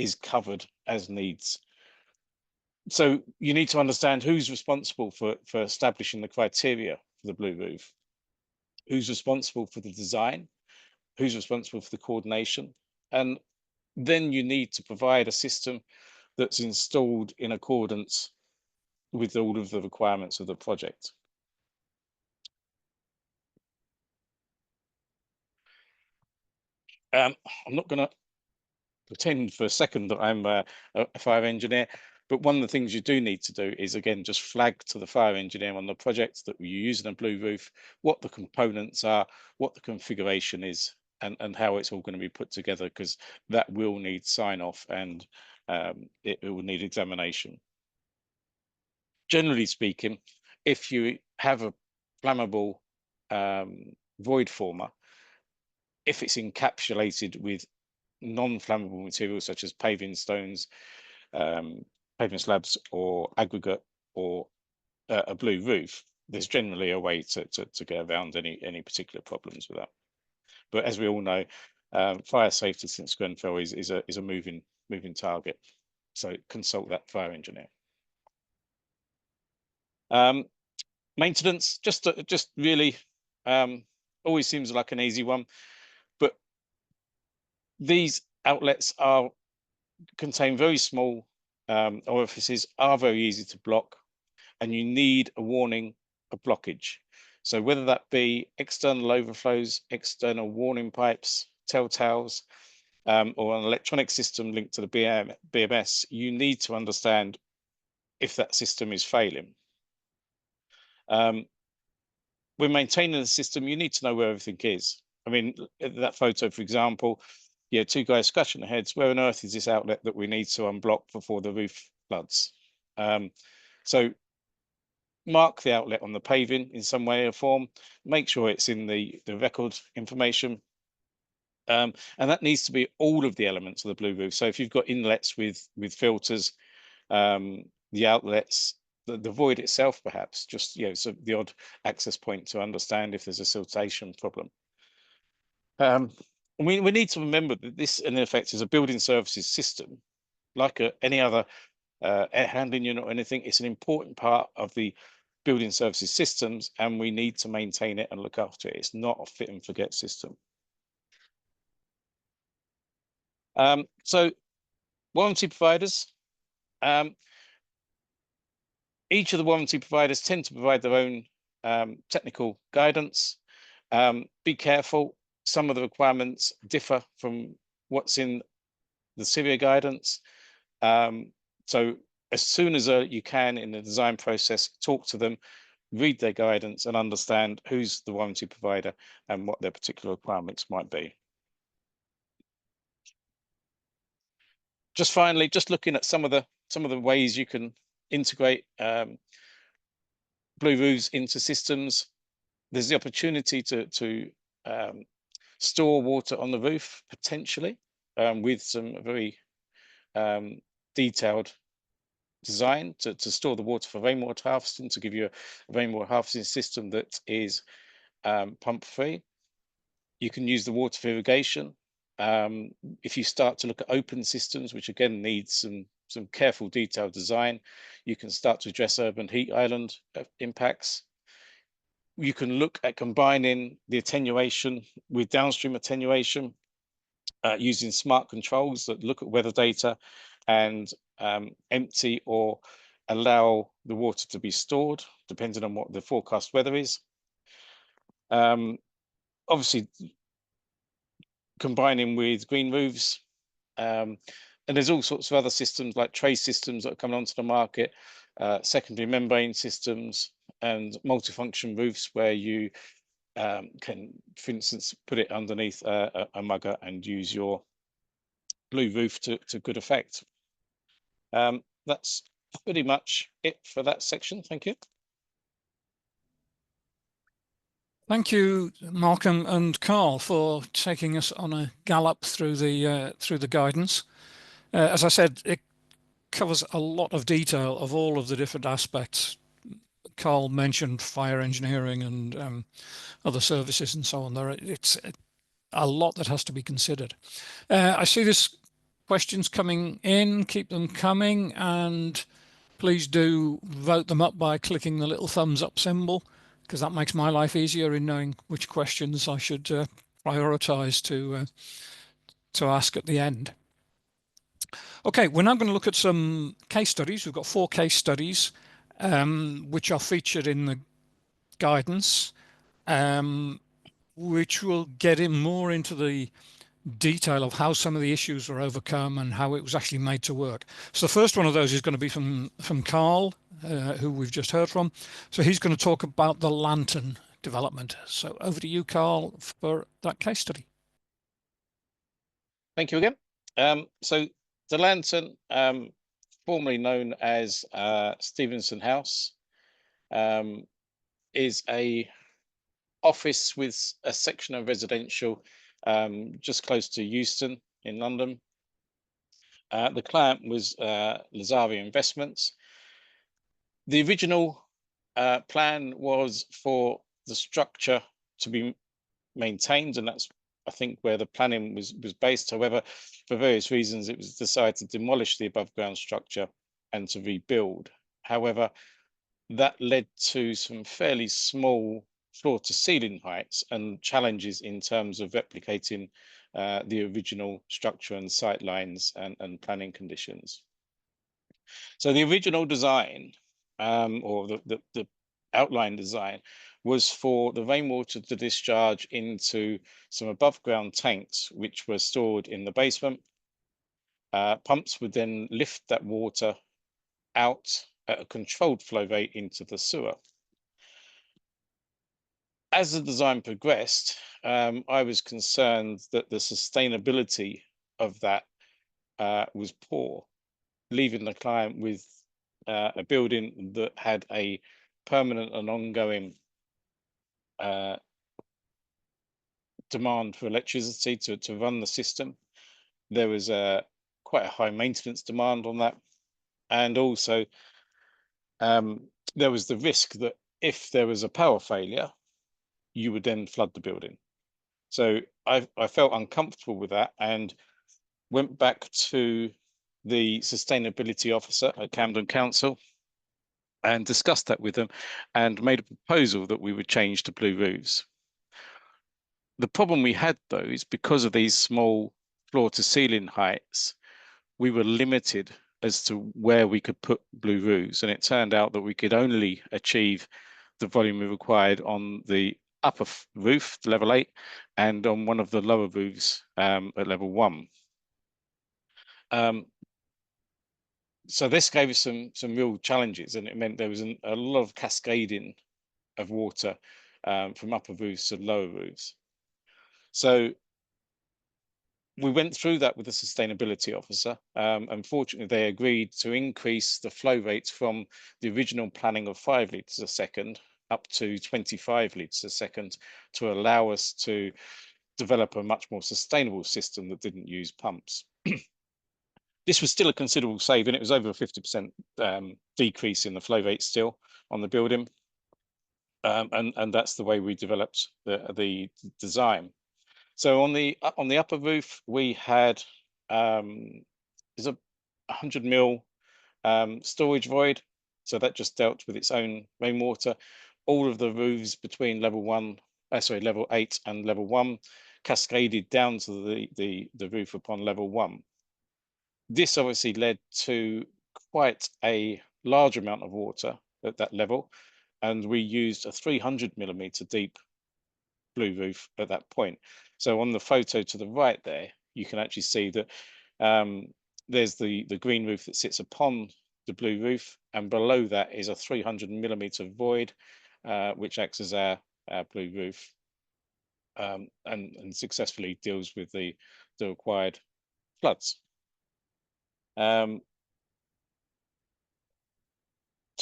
is covered as needs. So you need to understand who's responsible for establishing the criteria for the blue roof. who's responsible for the design, who's responsible for the coordination, and then you need to provide a system that's installed in accordance with all of the requirements of the project. I'm not going to pretend for a second that I'm a fire engineer, but one of the things you do need to do is, again, just flag to the fire engineer on the project that you're using a blue roof, what the components are, what the configuration is, and how it's all going to be put together, because that will need sign off and it will need examination. Generally speaking, if you have a flammable void former, if it's encapsulated with non-flammable materials such as paving stones, paving slabs, or aggregate, or a blue roof, there's generally a way to get around any particular problems with that. But as we all know, fire safety since Grenfell is a moving target. So consult that fire engineer. Maintenance, just really always seems like an easy one, but these outlets contain very small orifices, are very easy to block, and you need a warning of blockage. So whether that be external overflows, external warning pipes, telltales, or an electronic system linked to the BMS, you need to understand if that system is failing. When maintaining the system, you need to know where everything is. I mean, that photo, for example, yeah, two guys scratching their heads. Where on earth is this outlet that we need to unblock before the roof floods? So mark the outlet on the paving in some way or form. Make sure it's in the record information. And that needs to be all of the elements of the blue roof. So if you've got inlets with filters, the outlets, the void itself, perhaps just, you know, so the odd access point to understand if there's a siltation problem. We need to remember that this, in effect, is a building services system, like any other air handling unit or anything. It's an important part of the building services systems, and we need to maintain it and look after it. It's not a fit and forget system. So warranty providers. Each of the warranty providers tend to provide their own technical guidance. Be careful. Some of the requirements differ from what's in the CIRIA guidance. So as soon as you can in the design process, talk to them, read their guidance, and understand who's the warranty provider and what their particular requirements might be. Just finally, just looking at some of the ways you can integrate blue roofs into systems. There's the opportunity to store water on the roof, potentially, with some very detailed design to store the water for rainwater harvesting, to give you a rainwater harvesting system that is pump free. You can use the water for irrigation. If you start to look at open systems, which again needs some careful detailed design, you can start to address urban heat island impacts. You can look at combining the attenuation with downstream attenuation, using smart controls that look at weather data and empty or allow the water to be stored, depending on what the forecast weather is. Obviously, combining with green roofs. And there's all sorts of other systems like tray systems that are coming onto the market, secondary membrane systems, and multifunction roofs where you can, for instance, put it underneath a mugger and use your blue roof to good effect. That's pretty much it for that section. Thank you. Thank you, Malcolm and Carl, for taking us on a gallop through the guidance. As I said, it covers a lot of detail of all of the different aspects. Carl mentioned fire engineering and other services and so on. It's a lot that has to be considered. I see there's questions coming in. Keep them coming, and please do vote them up by clicking the little thumbs up symbol. because that makes my life easier in knowing which questions I should prioritize to ask at the end. Okay, we're now going to look at some case studies. We've got 4 case studies which are featured in the guidance, which will get in more into the detail of how some of the issues were overcome and how it was actually made to work. So the first one of those is going to be from Carl, who we've just heard from. So he's going to talk about the lantern development. So over to you, Carl, for that case study. Thank you again. So the lantern, formerly known as Stevenson House, is a office with a section of residential just close to Euston in London. The client was Lazaria Investments. The original plan was for the structure to be maintained, and that's, I think, where the planning was based. However, for various reasons, it was decided to demolish the above ground structure and to rebuild. However, that led to some fairly small floor to ceiling heights and challenges in terms of replicating the original structure and sight lines and planning conditions. So the original design, or the outline design, was for the rainwater to discharge into some above ground tanks which were stored in the basement. Pumps would then lift that water out at a controlled flow rate into the sewer. As the design progressed, I was concerned that the sustainability of that was poor, leaving the client with a building that had a permanent and ongoing demand for electricity to run the system. There was quite a high maintenance demand on that, and also there was the risk that if there was a power failure, you would then flood the building. So I felt uncomfortable with that and went back to the sustainability officer at Camden Council and discussed that with them and made a proposal that we would change to blue roofs. The problem we had, though, is because of these small floor to ceiling heights, we were limited as to where we could put blue roofs. And it turned out that we could only achieve the volume we required on the upper roof, level 8, and on one of the lower roofs at level 1. So this gave us some real challenges, and it meant there was a lot of cascading of water from upper roofs to lower roofs. So we went through that with the sustainability officer. Unfortunately, they agreed to increase the flow rates from the original planning of 5 litres a second up to 25 litres a second to allow us to develop a much more sustainable system that didn't use pumps. This was still a considerable saving. It was over a 50% decrease in the flow rate still on the building. And that's the way we developed the design. So on the upper roof, we had is a 100 mil storage void. So that just dealt with its own rainwater. All of the roofs between level 8 and level 1 cascaded down to the roof upon level 1. This obviously led to quite a large amount of water at that level, and we used a 300 millimeter deep blue roof at that point. So on the photo to the right there, you can actually see that there's the green roof that sits upon the blue roof, and below that is a 300 millimeter void, which acts as our blue roof, and successfully deals with the required floods. So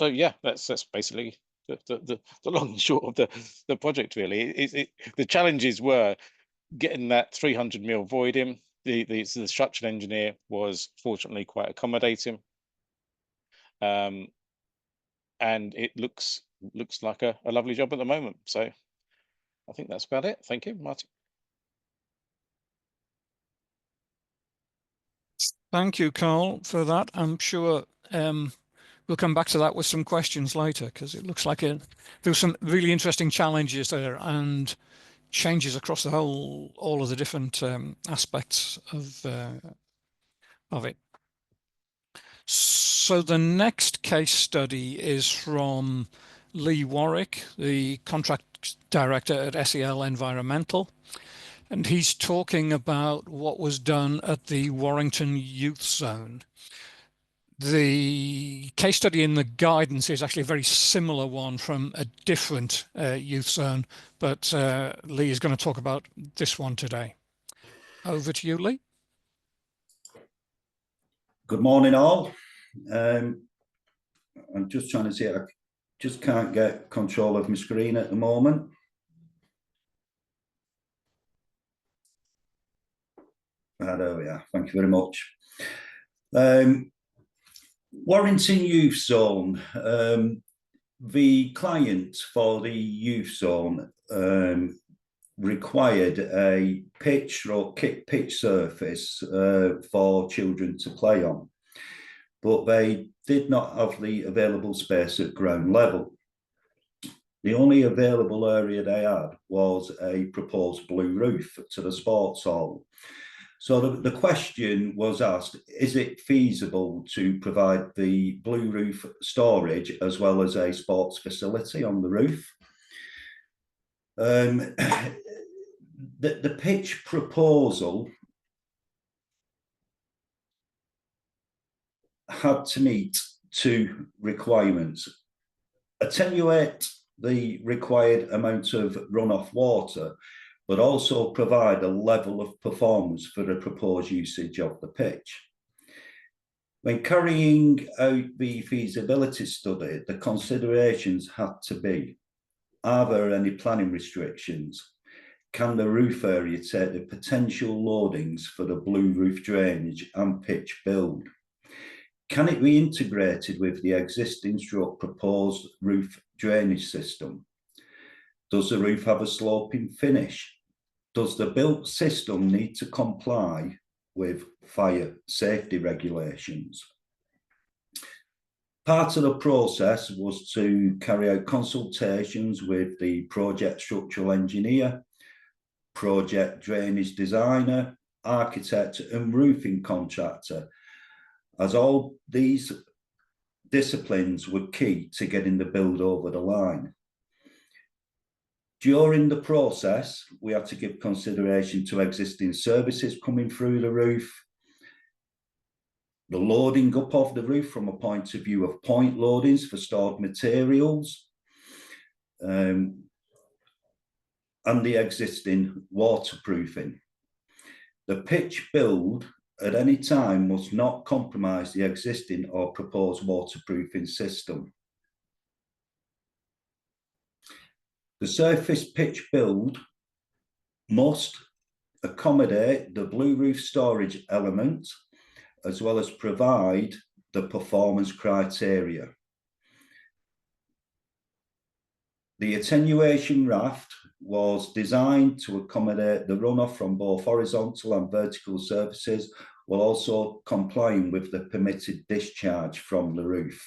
yeah, that's basically the long and short of the project. Really, the challenges were getting that 300 mil void in. The structural engineer was fortunately quite accommodating, and it looks like a lovely job at the moment. So I think that's about it. Thank you, Martin. Thank you, Carl, for that. I'm sure we'll we'll come back to that with some questions later, because it looks like there's some really interesting challenges there and changes across the all of the different aspects of it. So the next case study is from Lee Warwick, the contract director at SEL Environmental. And he's talking about what was done at the Warrington Youth Zone. The case study in the guidance is actually a very similar one from a different youth zone, but Lee is going to talk about this one today. Over to you, Lee. Good morning, all. I'm just trying to see, I just can't get control of my screen at the moment. There we are. Thank you very much. Warrington Youth Zone. The client for the youth zone required a pitch or kick pitch surface for children to play on, but they did not have the available space at ground level. The only available area they had was a proposed blue roof to the sports hall. So the question was asked, is it feasible to provide the blue roof storage as well as a sports facility on the roof? The pitch proposal had to meet two requirements: attenuate the required amount of runoff water, but also provide a level of performance for the proposed usage of the pitch. When carrying out the feasibility study, the considerations had to be: are there any planning restrictions? Can the roof area take the potential loadings for the blue roof drainage and pitch build? Can it be integrated with the existing proposed roof drainage system? Does the roof have a sloping finish? Does the built system need to comply with fire safety regulations? Part of the process was to carry out consultations with the project structural engineer, project drainage designer, architect and roofing contractor, as all these disciplines were key to getting the build over the line. During the process, we had to give consideration to existing services coming through the roof, the loading up of the roof from a point of view of point loadings for stored materials, and the existing waterproofing. The pitch build at any time must not compromise the existing or proposed waterproofing system. The surface pitch build must accommodate the blue roof storage element, as well as provide the performance criteria. The attenuation raft was designed to accommodate the runoff from both horizontal and vertical surfaces, while also complying with the permitted discharge from the roof.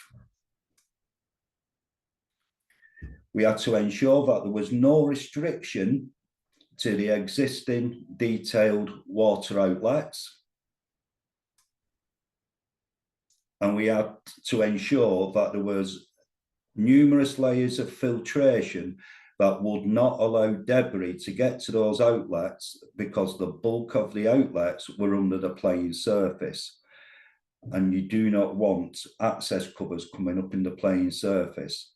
We had to ensure that there was no restriction to the existing detailed water outlets. And we had to ensure that there was numerous layers of filtration that would not allow debris to get to those outlets, because the bulk of the outlets were under the playing surface. And you do not want access covers coming up in the playing surface.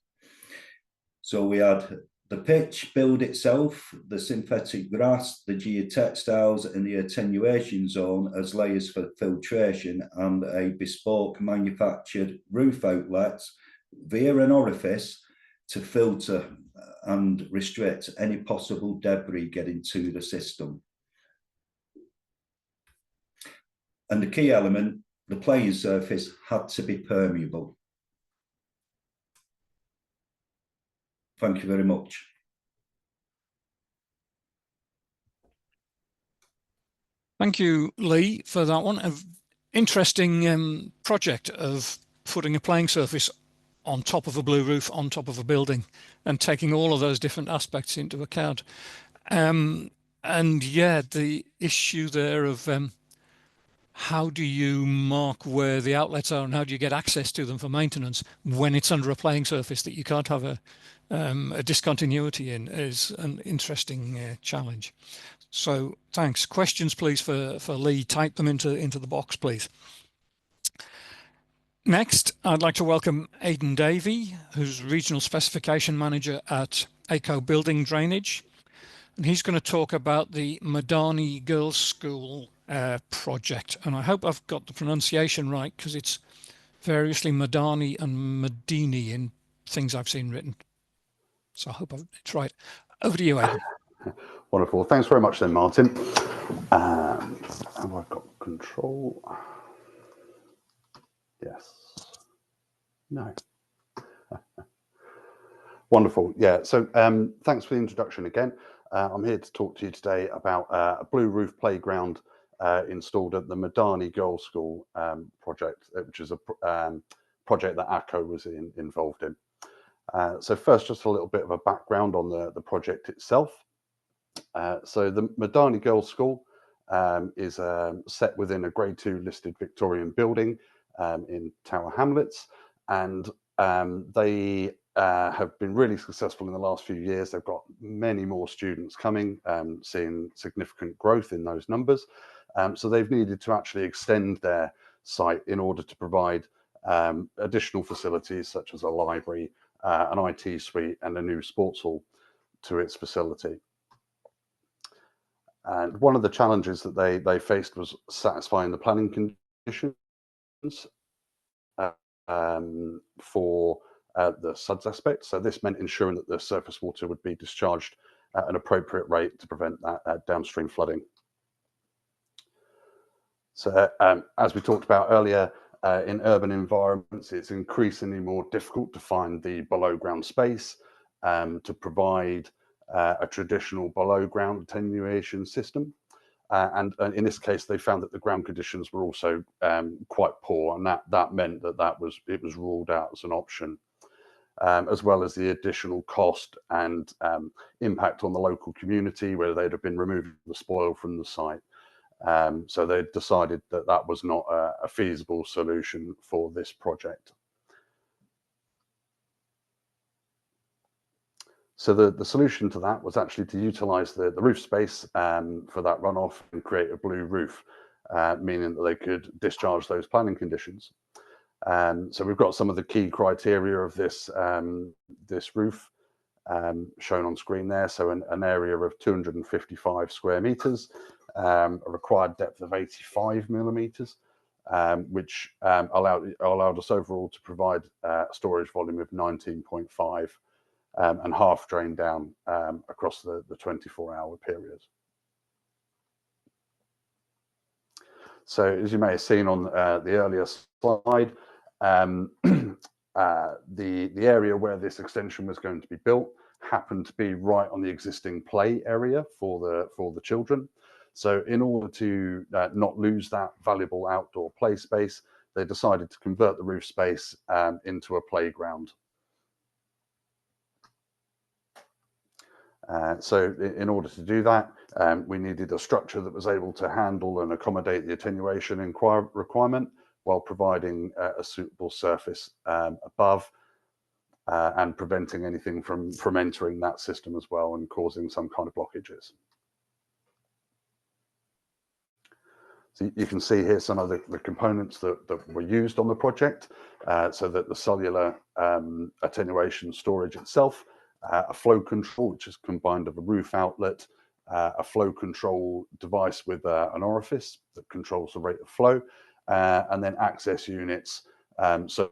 So we had the pitch build itself, the synthetic grass, the geotextiles and the attenuation zone as layers for filtration, and a bespoke manufactured roof outlet via an orifice to filter and restrict any possible debris getting to the system. And the key element, the playing surface had to be permeable. Thank you very much. Thank you, Lee, for that one. An interesting project of putting a playing surface on top of a blue roof, on top of a building, and taking all of those different aspects into account. And yeah, the issue there of how do you mark where the outlets are and how do you get access to them for maintenance when it's under a playing surface that you can't have a discontinuity in is an interesting challenge. So thanks. Questions, please, for Lee. Type them into the box, please. Next, I'd like to welcome Aidan Davey, who's Regional Specification Manager at ACO Building Drainage. And he's going to talk about the Madani Girls' School project. And I hope I've got the pronunciation right, because it's variously Madani and Madini in things I've seen written. So I hope it's right. Over to you, Aidan. Wonderful. Thanks very much then, Martin. Have I got control? Yes. No. Wonderful. Yeah. So thanks for the introduction again. I'm here to talk to you today about a blue roof playground installed at the Madani Girls' School project, which is a project that ACO was involved in. So first, just a little bit of a background on the project itself. So the Madani Girls' School is set within a Grade 2 listed Victorian building in Tower Hamlets, and they have been really successful in the last few years. They've got many more students coming, seeing significant growth in those numbers. So they've needed to actually extend their site in order to provide additional facilities such as a library, an IT suite, and a new sports hall to its facility. And one of the challenges that they faced was satisfying the planning conditions for the SuDS aspect. So this meant ensuring that the surface water would be discharged at an appropriate rate to prevent that downstream flooding. So as we talked about earlier, in urban environments, it's increasingly more difficult to find the below ground space to provide a traditional below ground attenuation system. And in this case, they found that the ground conditions were also quite poor, and that meant that it was ruled out as an option, as well as the additional cost and impact on the local community, where they'd have been removing the spoil from the site. So they decided that that was not a feasible solution for this project. So the solution to that was actually to utilize the roof space for that runoff and create a blue roof, meaning that they could discharge those planning conditions. So we've got some of the key criteria of this this roof shown on screen there. So an area of 255 square meters, a required depth of 85 millimeters, which allowed us overall to provide a storage volume of 19.5. And half drained down across the 24-hour period. So as you may have seen on the earlier slide, the area where this extension was going to be built happened to be right on the existing play area for the children. So in order to not lose that valuable outdoor play space, they decided to convert the roof space into a playground. So in order to do that, we needed a structure that was able to handle and accommodate the attenuation requirement while providing a suitable surface above and preventing anything from entering that system as well and causing some kind of blockages. So you can see here some of the components that were used on the project, so that the cellular attenuation storage itself, a flow control, which is combined of a roof outlet, a flow control device with an orifice that controls the rate of flow, and then access units so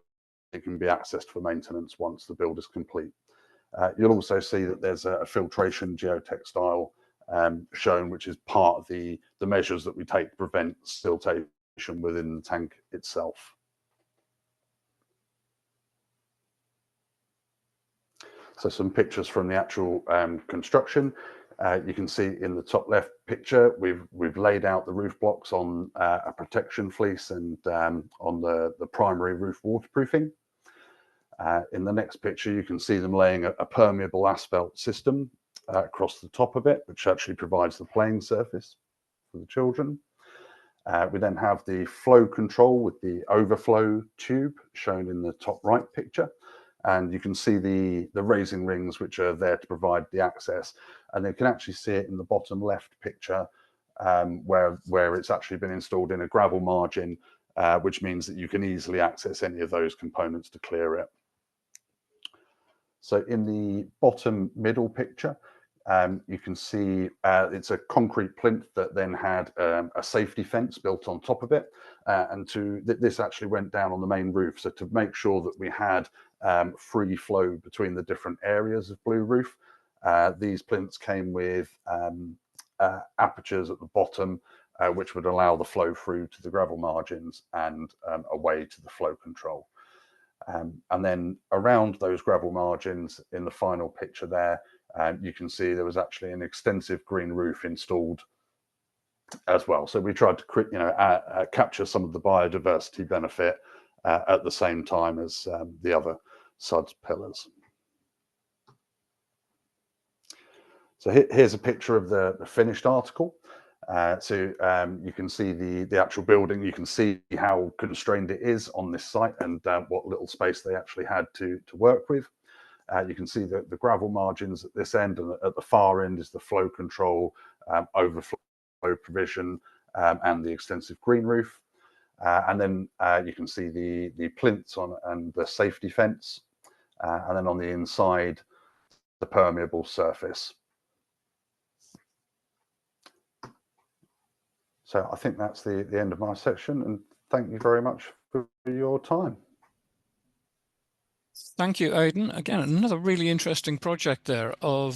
it can be accessed for maintenance once the build is complete. You'll also see that there's a filtration geotextile shown, which is part of the measures that we take to prevent siltation within the tank itself. So some pictures from the actual construction. You can see in the top left picture, we've laid out the roof blocks on a protection fleece and on the primary roof waterproofing. In the next picture, you can see them laying a permeable asphalt system across the top of it, which actually provides the playing surface for the children. We then have the flow control with the overflow tube shown in the top right picture. And you can see the raising rings, which are there to provide the access. And you can actually see it in the bottom left picture, where it's actually been installed in a gravel margin, which means that you can easily access any of those components to clear it. So in the bottom middle picture, you can see it's a concrete plinth that then had a safety fence built on top of it. And this actually went down on the main roof. So to make sure that we had free flow between the different areas of blue roof, these plinths came with apertures at the bottom, which would allow the flow through to the gravel margins and away to the flow control. And then around those gravel margins in the final picture there, you can see there was actually an extensive green roof installed as well. So we tried to capture some of the biodiversity benefit at the same time as the other SuDS pillars. So here's a picture of the finished article. You can see the actual building. You can see how constrained it is on this site and what little space they actually had to work with. You can see the gravel margins at this end, and at the far end is the flow control, overflow provision, and the extensive green roof. And then you can see the plinths on and the safety fence, and then on the inside, the permeable surface. So I think that's the end of my section, and thank you very much for your time. Thank you, Aidan. Again, another really interesting project there of,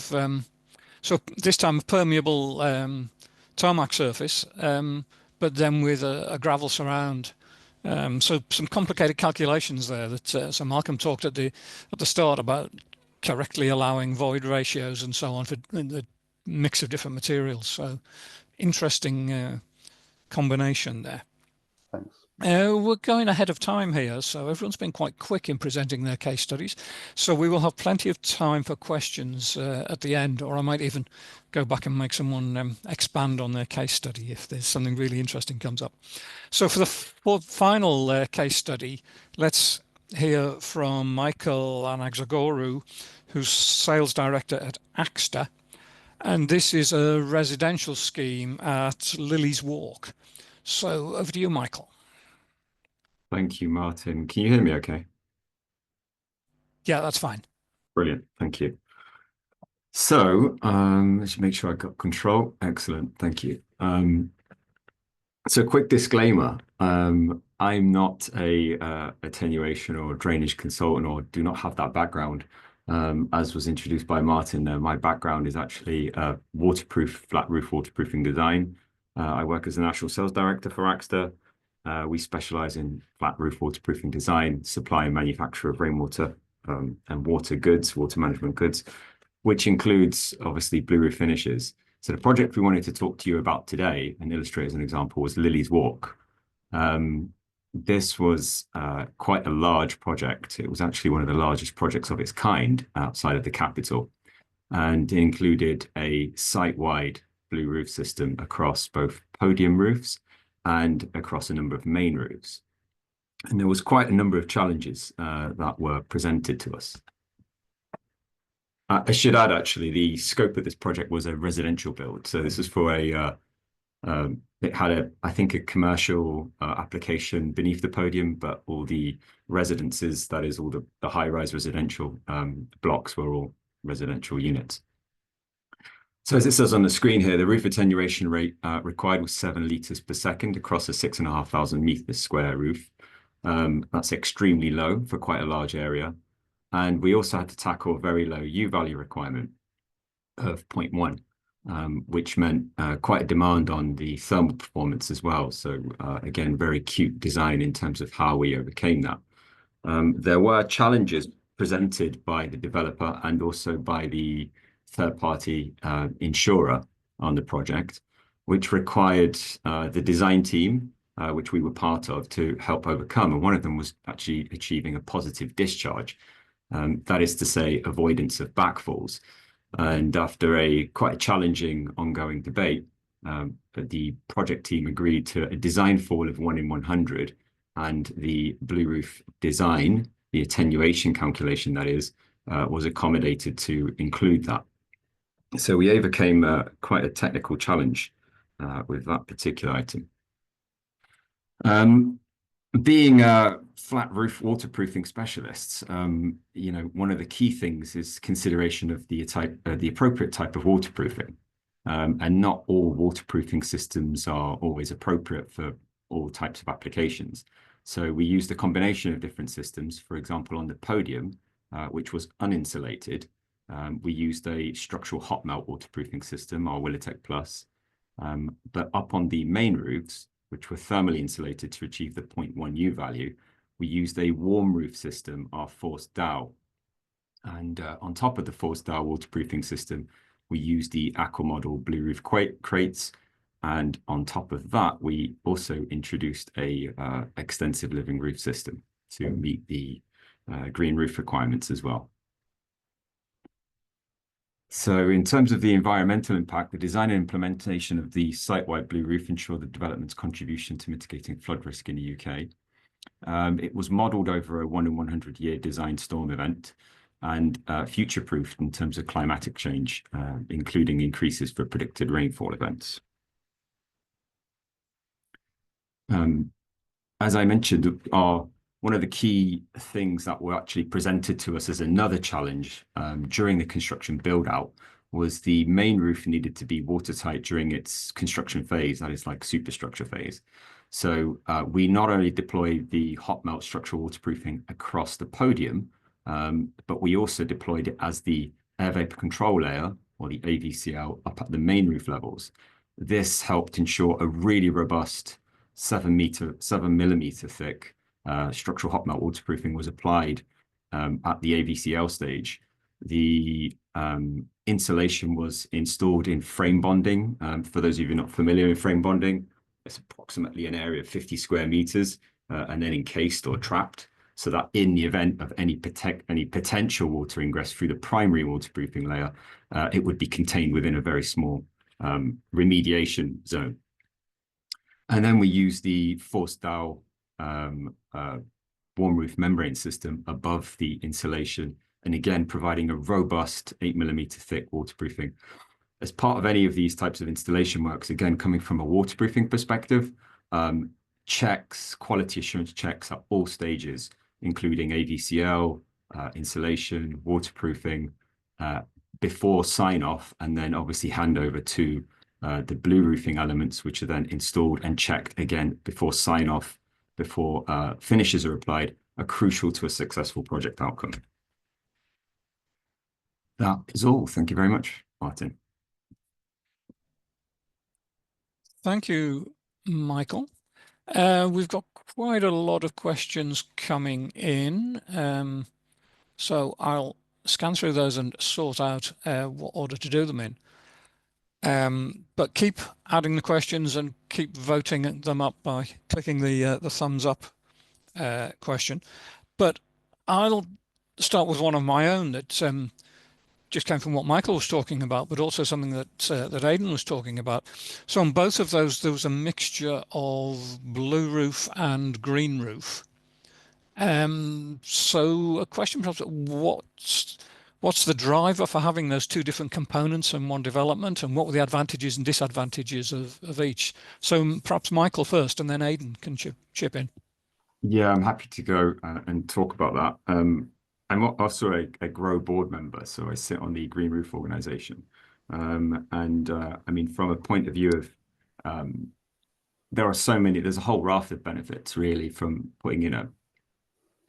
so this time a permeable tarmac surface, but then with a gravel surround. So some complicated calculations there that so Malcolm talked at the start about correctly allowing void ratios and so on for the mix of different materials. So interesting combination there. Thanks. We're going ahead of time here, so everyone's been quite quick in presenting their case studies. So we will have plenty of time for questions at the end, or I might even go back and make someone expand on their case study if there's something really interesting comes up. So for the final case study, let's hear from Michael Anaxagorou, who's sales director at AXTA. And this is a residential scheme at Lily's Walk. So over to you, Michael. Thank you, Martin. Can you hear me okay? Yeah, that's fine. Brilliant. Thank you. So let's make sure I got control. Excellent. Thank you. So quick disclaimer. I'm not a attenuation or drainage consultant, or do not have that background. As was introduced by Martin, my background is actually waterproof, flat roof waterproofing design. I work as a national sales director for AXTA. We specialize in flat roof waterproofing design, supply and manufacture of rainwater and water goods, water management goods, which includes obviously blue roof finishes. So the project we wanted to talk to you about today and illustrate as an example was Lily's Walk. This was quite a large project. It was actually one of the largest projects of its kind outside of the capital, and included a site-wide blue roof system across both podium roofs and across a number of main roofs. And there was quite a number of challenges that were presented to us. I should add, actually, the scope of this project was a residential build. So this is for it had I think, a commercial application beneath the podium, but all the residences, that is all the high-rise residential blocks, were all residential units. So as it says on the screen here, the roof attenuation rate required was 7 litres per second across a 6,500 metre square roof. That's extremely low for quite a large area. And we also had to tackle a very low U-value requirement of 0.1, which meant quite a demand on the thermal performance as well. So again, very cute design in terms of how we overcame that. There were challenges presented by the developer and also by the third-party insurer on the project, which required the design team, which we were part of, to help overcome. And one of them was actually achieving a positive discharge. That is to say, avoidance of backfalls. And after quite a challenging ongoing debate, the project team agreed to a design fall of 1 in 100, and the blue roof design, the attenuation calculation that is, was accommodated to include that. So we overcame quite a technical challenge with that particular item. Being flat roof waterproofing specialists, you know, one of the key things is consideration of the appropriate type of waterproofing. And not all waterproofing systems are always appropriate for all types of applications. So we used a combination of different systems. For example, on the podium, which was uninsulated, we used a structural hot melt waterproofing system, our Willatec Plus. But up on the main roofs, which were thermally insulated to achieve the 0.1 U value, we used a warm roof system, our forced dowel. And on top of the forced dowel waterproofing system, we used the Aqua Model blue roof crates. And on top of that, we also introduced a extensive living roof system to meet the green roof requirements as well. So in terms of the environmental impact, the design and implementation of the site-wide blue roof ensure the development's contribution to mitigating flood risk in the UK. It was modelled over a 1 in 100 year design storm event and future-proofed in terms of climatic change, including increases for predicted rainfall events. As I mentioned, one of the key things that were actually presented to us as another challenge during the construction build-out was the main roof needed to be watertight during its construction phase, that is like superstructure phase. So we not only deployed the hot melt structural waterproofing across the podium, but we also deployed it as the air vapor control layer, or the AVCL, up at the main roof levels. This helped ensure a really robust 7 millimeter thick structural hot melt waterproofing was applied at the AVCL stage. The insulation was installed in frame bonding. For those of you not familiar with frame bonding, it's approximately an area of 50 square meters and then encased or trapped, so that in the event of any potential water ingress through the primary waterproofing layer, it would be contained within a very small remediation zone. And then we use the forced dowel warm roof membrane system above the insulation, and again providing a robust 8 millimeter thick waterproofing. As part of any of these types of installation works, again coming from a waterproofing perspective, checks, quality assurance checks at all stages, including AVCL, insulation, waterproofing, before sign off, and then obviously handover to the blue roofing elements, which are then installed and checked again before sign off, before finishes are applied, are crucial to a successful project outcome. That is all. Thank you very much, Martin. Thank you, Michael. We've got quite a lot of questions coming in, so I'll scan through those and sort out what order to do them in. But keep adding the questions and keep voting them up by clicking the thumbs up question. But I'll start with one of my own that just came from what Michael was talking about, but also something that that Aidan was talking about. So on both of those, there was a mixture of blue roof and green roof. So a question perhaps, what's the driver for having those two different components in one development, and what were the advantages and disadvantages of each? So perhaps Michael first, and then Aidan can chip in. Yeah, I'm happy to go and talk about that. I'm also a GROW board member, so I sit on the Green Roof Organization. I mean, from a point of view of, there's a whole raft of benefits really from putting in a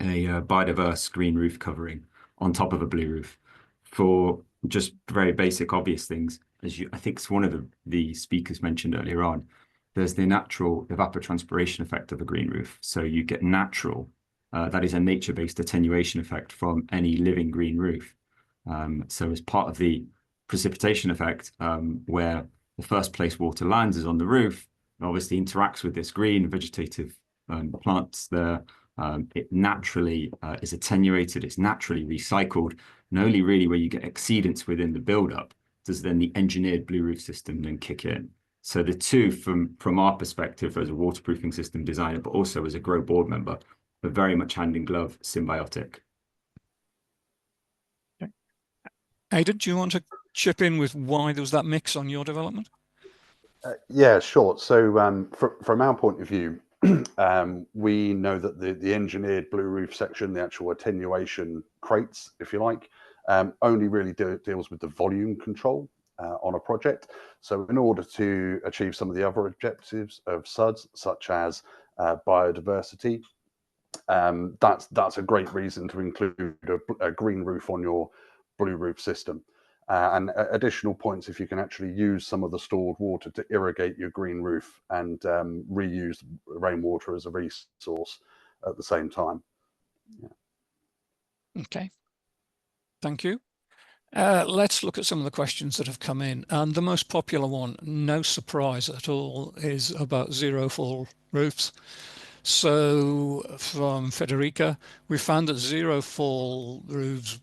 biodiverse green roof covering on top of a blue roof for just very basic, obvious things. I think it's one of the speakers mentioned earlier on, there's the natural evapotranspiration effect of a green roof. So you get natural, that is a nature-based attenuation effect from any living green roof. So as part of the precipitation effect, where the first place water lands is on the roof, and obviously interacts with this green vegetative plants there. It naturally is attenuated, it's naturally recycled, and only really where you get exceedance within the buildup does then the engineered blue roof system then kick in. So the two, from our perspective as a waterproofing system designer, but also as a Grow board member, are very much hand in glove, symbiotic. Okay. Aidan, do you want to chip in with why there was that mix on your development? Yeah, sure. So from our point of view, we know that the engineered blue roof section, the actual attenuation crates, if you like, only really deals with the volume control on a project. So in order to achieve some of the other objectives of SuDS, such as biodiversity, that's a great reason to include a green roof on your blue roof system. And additional points if you can actually use some of the stored water to irrigate your green roof and reuse rainwater as a resource at the same time. Yeah. Okay, thank you. Let's look at some of the questions that have come in. And the most popular one, no surprise at all, is about zero fall roofs. So from Federica, we found that zero fall roofs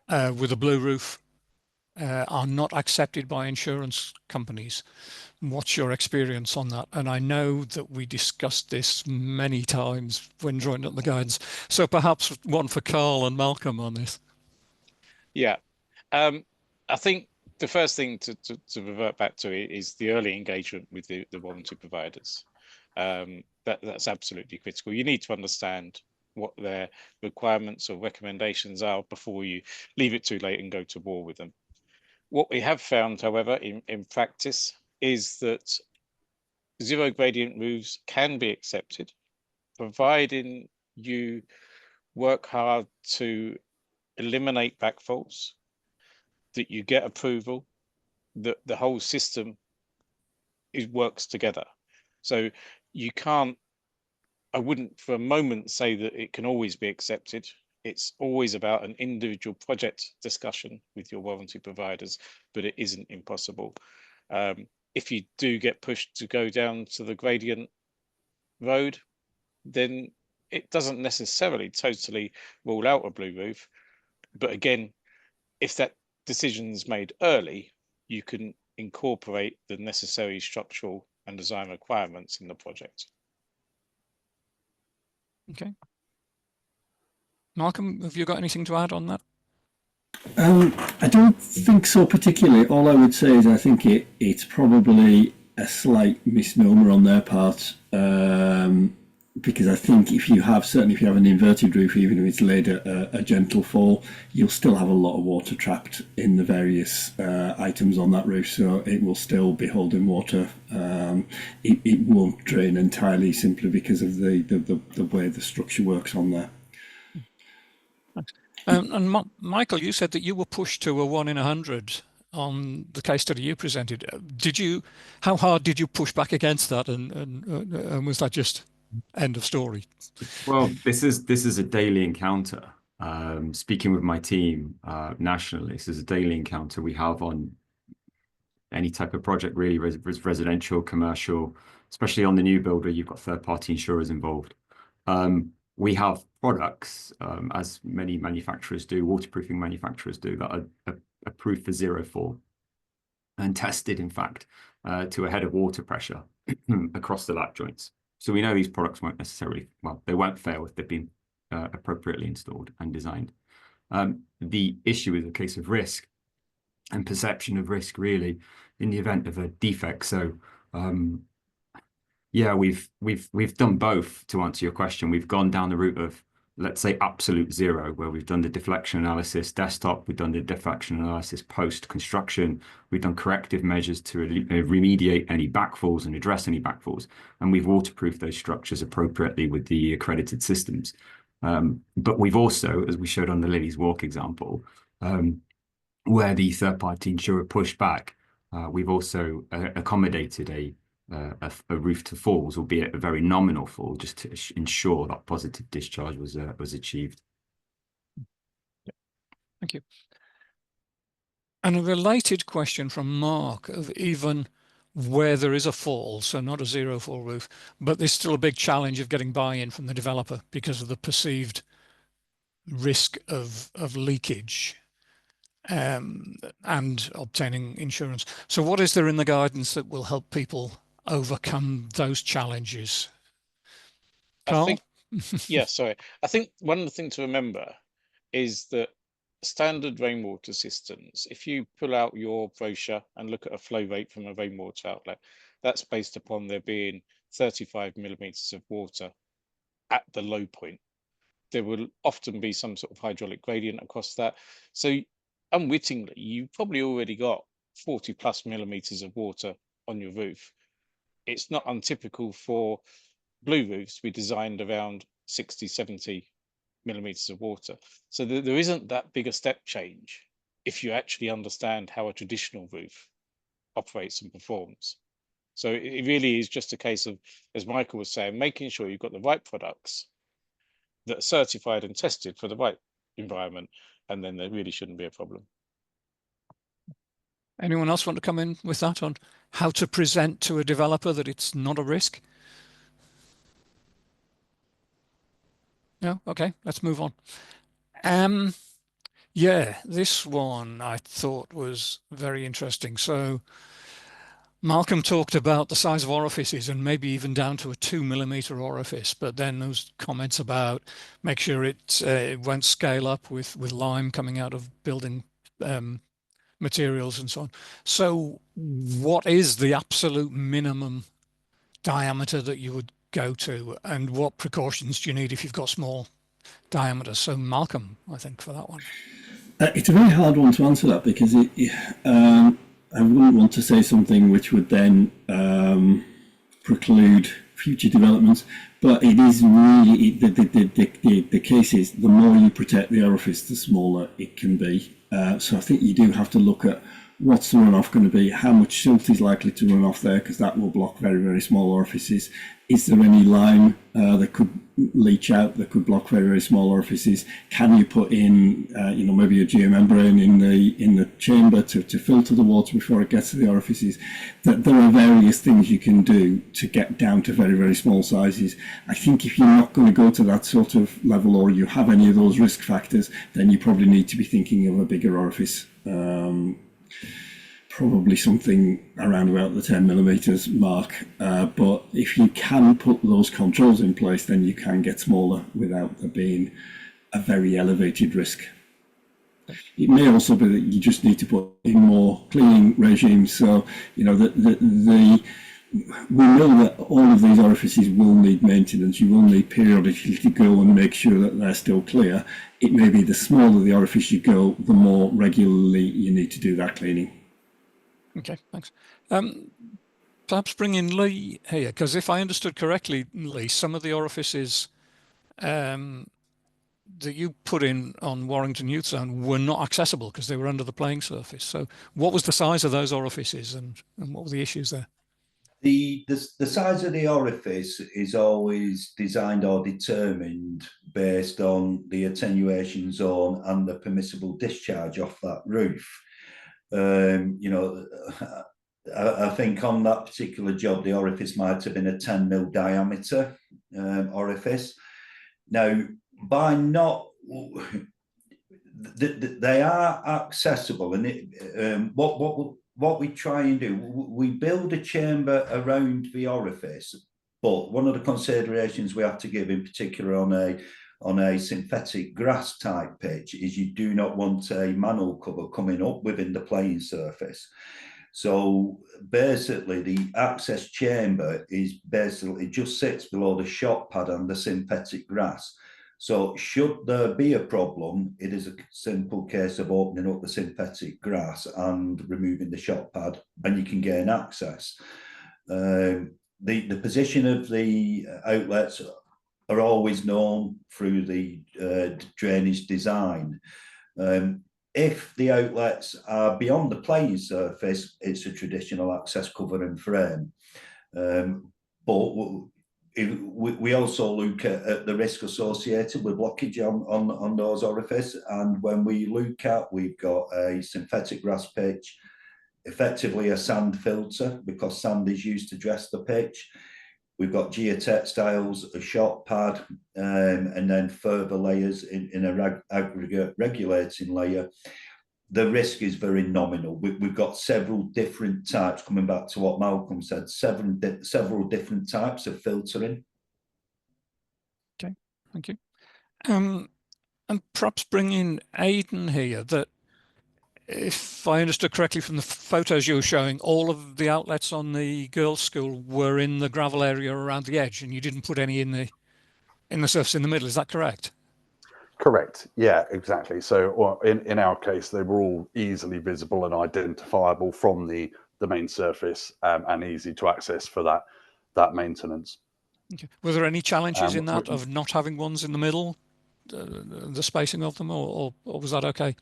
with a blue roof are not accepted by insurance companies. What's your experience on that? And I know that we discussed this many times when drawing up the guidance. So perhaps one for Carl and Malcolm on this. Yeah. I think the first thing to revert back to is the early engagement with the warranty providers. That's absolutely critical. You need to understand what their requirements or recommendations are before you leave it too late and go to war with them. What we have found, however, in practice is that zero gradient roofs can be accepted, providing you work hard to eliminate backfalls, that you get approval, that the whole system works together. So you can't, I wouldn't for a moment say that it can always be accepted. It's always about an individual project discussion with your warranty providers, but it isn't impossible. If you do get pushed to go down to the gradient road, then it doesn't necessarily totally rule out a blue roof. But again, if that decision is made early, you can incorporate the necessary structural and design requirements in the project. Okay. Malcolm, have you got anything to add on that? I don't think so particularly. All I would say is I think it's probably a slight misnomer on their part, because I think if you have an inverted roof, even if it's laid a gentle fall, you'll still have a lot of water trapped in the various items on that roof, so it will still be holding water. It won't drain entirely simply because of the way the structure works on there. And Michael, you said that you were pushed to a 1 in 100 on the case study you presented. How hard did you push back against that? And was that just end of story? Well, this is a daily encounter. Speaking with my team nationally, this is a daily encounter we have on any type of project, really, residential, commercial, especially on the new builder. You've got third-party insurers involved. We have products, as many manufacturers do, waterproofing manufacturers do, that are approved for zero fall and tested, in fact, to a head of water pressure across the lap joints. So we know these products won't necessarily, well, they won't fail if they've been appropriately installed and designed. The issue is a case of risk and perception of risk, really, in the event of a defect. So yeah, we've done both, to answer your question. We've gone down the route of, let's say, absolute zero, where we've done the deflection analysis desktop, we've done the deflection analysis post-construction, we've done corrective measures to remediate any backfalls and address any backfalls, and we've waterproofed those structures appropriately with the accredited systems. But we've also, as we showed on the Lily's Walk example, where the third-party insurer pushed back, we've also accommodated a roof to falls, albeit a very nominal fall, just to ensure that positive discharge was achieved. Thank you. And a related question from Mark of even where there is a fall, so not a zero fall roof, but there's still a big challenge of getting buy-in from the developer because of the perceived risk of leakage and obtaining insurance. So what is there in the guidance that will help people overcome those challenges? Carl? I think, yeah, sorry. I think one of the things to remember is that standard rainwater systems, if you pull out your brochure and look at a flow rate from a rainwater outlet, that's based upon there being 35 millimeters of water at the low point. There will often be some sort of hydraulic gradient across that. So unwittingly, you've probably already got 40 plus millimeters of water on your roof. It's not untypical for blue roofs to be designed around 60, 70 millimeters of water. So there isn't that big a step change if you actually understand how a traditional roof operates and performs. So it really is just a case of, as Michael was saying, making sure you've got the right products that are certified and tested for the right environment, and then there really shouldn't be a problem. Anyone else want to come in with that on how to present to a developer that it's not a risk? No? Okay, let's move on. Yeah, this one I thought was very interesting. So Malcolm talked about the size of orifices and maybe even down to a 2 millimeter orifice, but then those comments about make sure it won't scale up with lime coming out of building materials and so on. So what is the absolute minimum diameter that you would go to, and what precautions do you need if you've got small diameters? So Malcolm, I think, for that one. It's a very hard one to answer that, because I wouldn't want to say something which would then preclude future developments, but it is really the case is the more you protect the orifice, the smaller it can be. So I think you do have to look at what's the runoff going to be, how much silt is likely to run off there, because that will block very, very small orifices. Is there any lime that could leach out, that could block very, very small orifices? Can you put in, maybe a geomembrane in the chamber to filter the water before it gets to the orifices? There are various things you can do to get down to very, very small sizes. I think if you're not going to go to that sort of level, or you have any of those risk factors, then you probably need to be thinking of a bigger orifice. Probably something around about the 10 millimeters mark. But if you can put those controls in place, then you can get smaller without there being a very elevated risk. It may also be that you just need to put in more cleaning regimes. So, we know that all of these orifices will need maintenance. You will need periodically to go and make sure that they're still clear. It may be the smaller the orifice you go, the more regularly you need to do that cleaning. Okay, thanks. Perhaps bring in Lee here, because if I understood correctly, Lee, some of the orifices that you put in on Warrington Youth Zone were not accessible because they were under the playing surface. So what was the size of those orifices, and what were the issues there? The size of the orifice is always designed or determined based on the attenuation zone and the permissible discharge off that roof. I think on that particular job, the orifice might have been a 10 mil diameter orifice. Now, by not, they are accessible, and what we try and do, we build a chamber around the orifice, but one of the considerations we have to give, in particular on a synthetic grass type pitch, is you do not want a manhole cover coming up within the playing surface. So basically the access chamber is basically just sits below the shot pad and the synthetic grass. So should there be a problem, it is a simple case of opening up the synthetic grass and removing the shot pad, and you can gain access. The position of the outlets are always known through the drainage design. If the outlets are beyond the playing surface, it's a traditional access cover and frame. But we also look at the risk associated with blockage on those orifices. And when we look at, we've got a synthetic grass pitch, effectively a sand filter, because sand is used to dress the pitch. We've got geotextiles, a shot pad, and then further layers in a aggregate regulating layer. The risk is very nominal. We've got several different types, coming back to what Malcolm said, several different types of filtering. Okay, thank you. And perhaps bring in Aidan here, that if I understood correctly from the photos you were showing, all of the outlets on the girls' school were in the gravel area around the edge, and you didn't put any in the surface in the middle. Is that correct? Correct. Yeah, exactly. So in our case, they were all easily visible and identifiable from the main surface, and easy to access for that maintenance. Okay. Were there any challenges in that of not having ones in the middle, the spacing of them, or was that okay?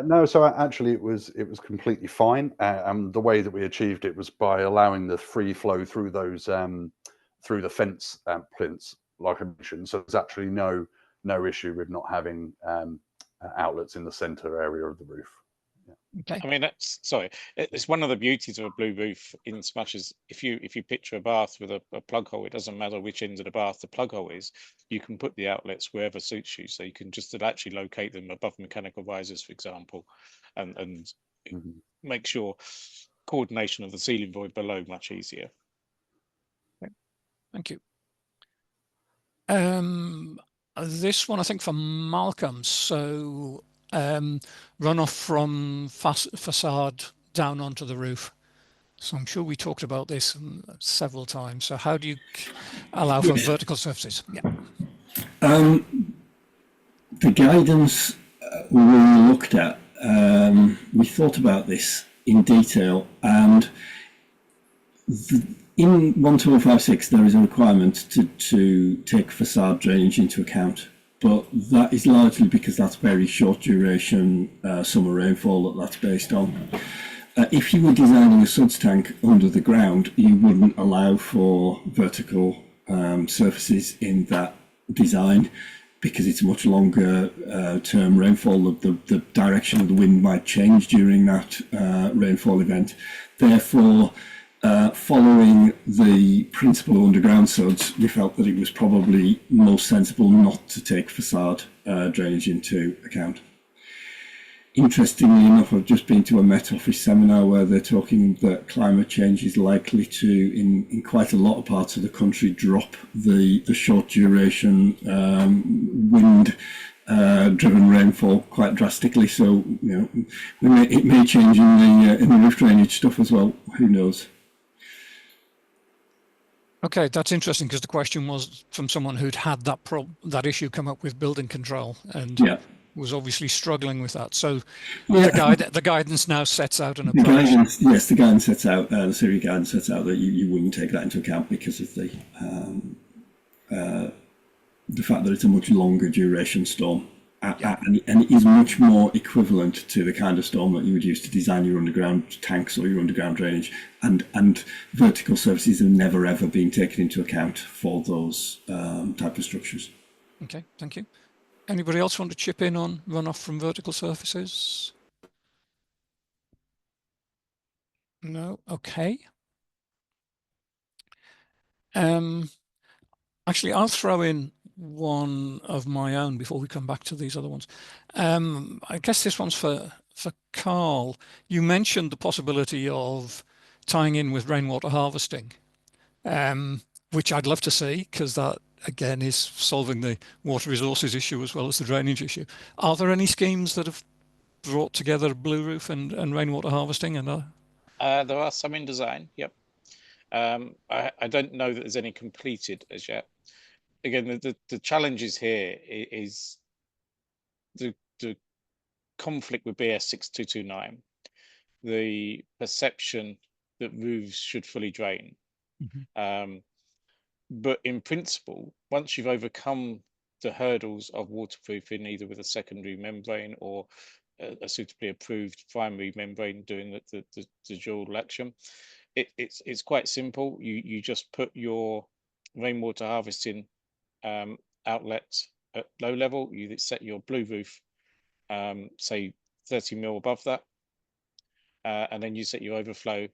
No, so actually it was completely fine. And the way that we achieved it was by allowing the free flow through those through the fence plinths, like I mentioned. So there's actually no issue with not having outlets in the center area of the roof. Okay. I mean, it's one of the beauties of a blue roof, in as much as if you picture a bath with a plug hole, it doesn't matter which end of the bath the plug hole is, you can put the outlets wherever suits you. So you can just actually locate them above mechanical risers, for example, and make sure coordination of the ceiling void below much easier. Okay. Thank you. This one, I think, for Malcolm. So runoff from facade down onto the roof. So I'm sure we talked about this several times. So how do you allow for vertical surfaces? Yeah. The guidance we looked at, we thought about this in detail, and in 12056 there is a requirement to take facade drainage into account, but that is largely because that's very short duration summer rainfall that's based on. If you were designing a SuDS tank under the ground, you wouldn't allow for vertical surfaces in that design, because it's a much longer term rainfall. The direction of the wind might change during that rainfall event. Therefore, following the principle of underground SuDS, we felt that it was probably most sensible not to take facade drainage into account. Interestingly enough, I've just been to a Met Office seminar where they're talking that climate change is likely to, in quite a lot of parts of the country, drop the short duration wind driven rainfall quite drastically. So, you know, it may change in the roof drainage stuff as well. Who knows? Okay, that's interesting, because the question was from someone who'd had that issue come up with building control, and was obviously struggling with that. So the guidance now sets out an approach. The guidance sets out, the CIRIA guidance sets out that you wouldn't take that into account because of the fact that it's a much longer duration storm. And it is much more equivalent to the kind of storm that you would use to design your underground tanks or your underground drainage. And vertical surfaces have never ever been taken into account for those type of structures. Okay, thank you. Anybody else want to chip in on runoff from vertical surfaces? No? Okay. Actually, I'll throw in one of my own before we come back to these other ones. I guess this one's for Carl. You mentioned the possibility of tying in with rainwater harvesting, which I'd love to see, because that, again, is solving the water resources issue as well as the drainage issue. Are there any schemes that have brought together blue roof and rainwater harvesting? There are some in design, yep. I don't know that there's any completed as yet. Again, the challenges here is the conflict with BS 6229, the perception that roofs should fully drain. But in principle, once you've overcome the hurdles of waterproofing, either with a secondary membrane or a suitably approved primary membrane doing the dual action, it's quite simple. You just put your rainwater harvesting outlet at low level, you set your blue roof, say 30 mil above that, and then you set your overflow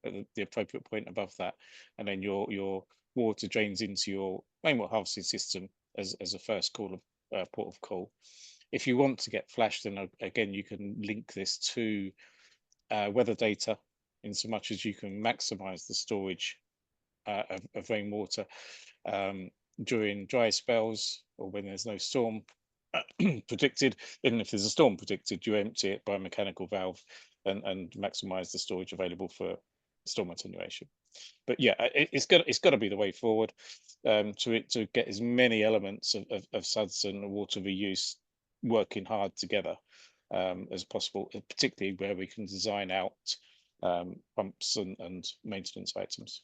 at the appropriate point above that, and then your water drains into your rainwater harvesting system as a first call of port of call. If you want to get flash, then again you can link this to weather data, in so much as you can maximize the storage of rainwater during dry spells or when there's no storm predicted. Even if there's a storm predicted, you empty it by a mechanical valve and maximize the storage available for storm attenuation. But yeah, it's got to be the way forward to get as many elements of SuDS and water reuse working hard together as possible, particularly where we can design out pumps and maintenance items.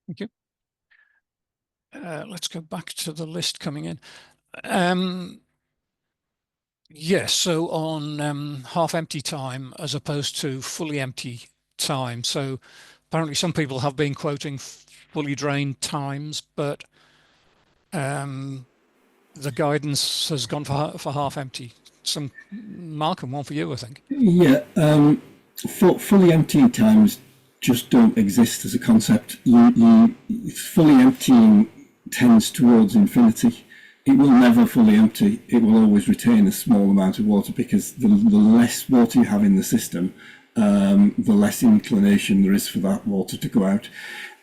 Thank you. Let's go back to the list coming in. Yes, so on half empty time as opposed to fully empty time. So apparently some people have been quoting fully drained times, but the guidance has gone for half empty. Some Malcolm, one for you, I think. Yeah, fully emptying times just don't exist as a concept. Fully emptying tends towards infinity. It will never fully empty. It will always retain a small amount of water, because the less water you have in the system, the less inclination there is for that water to go out.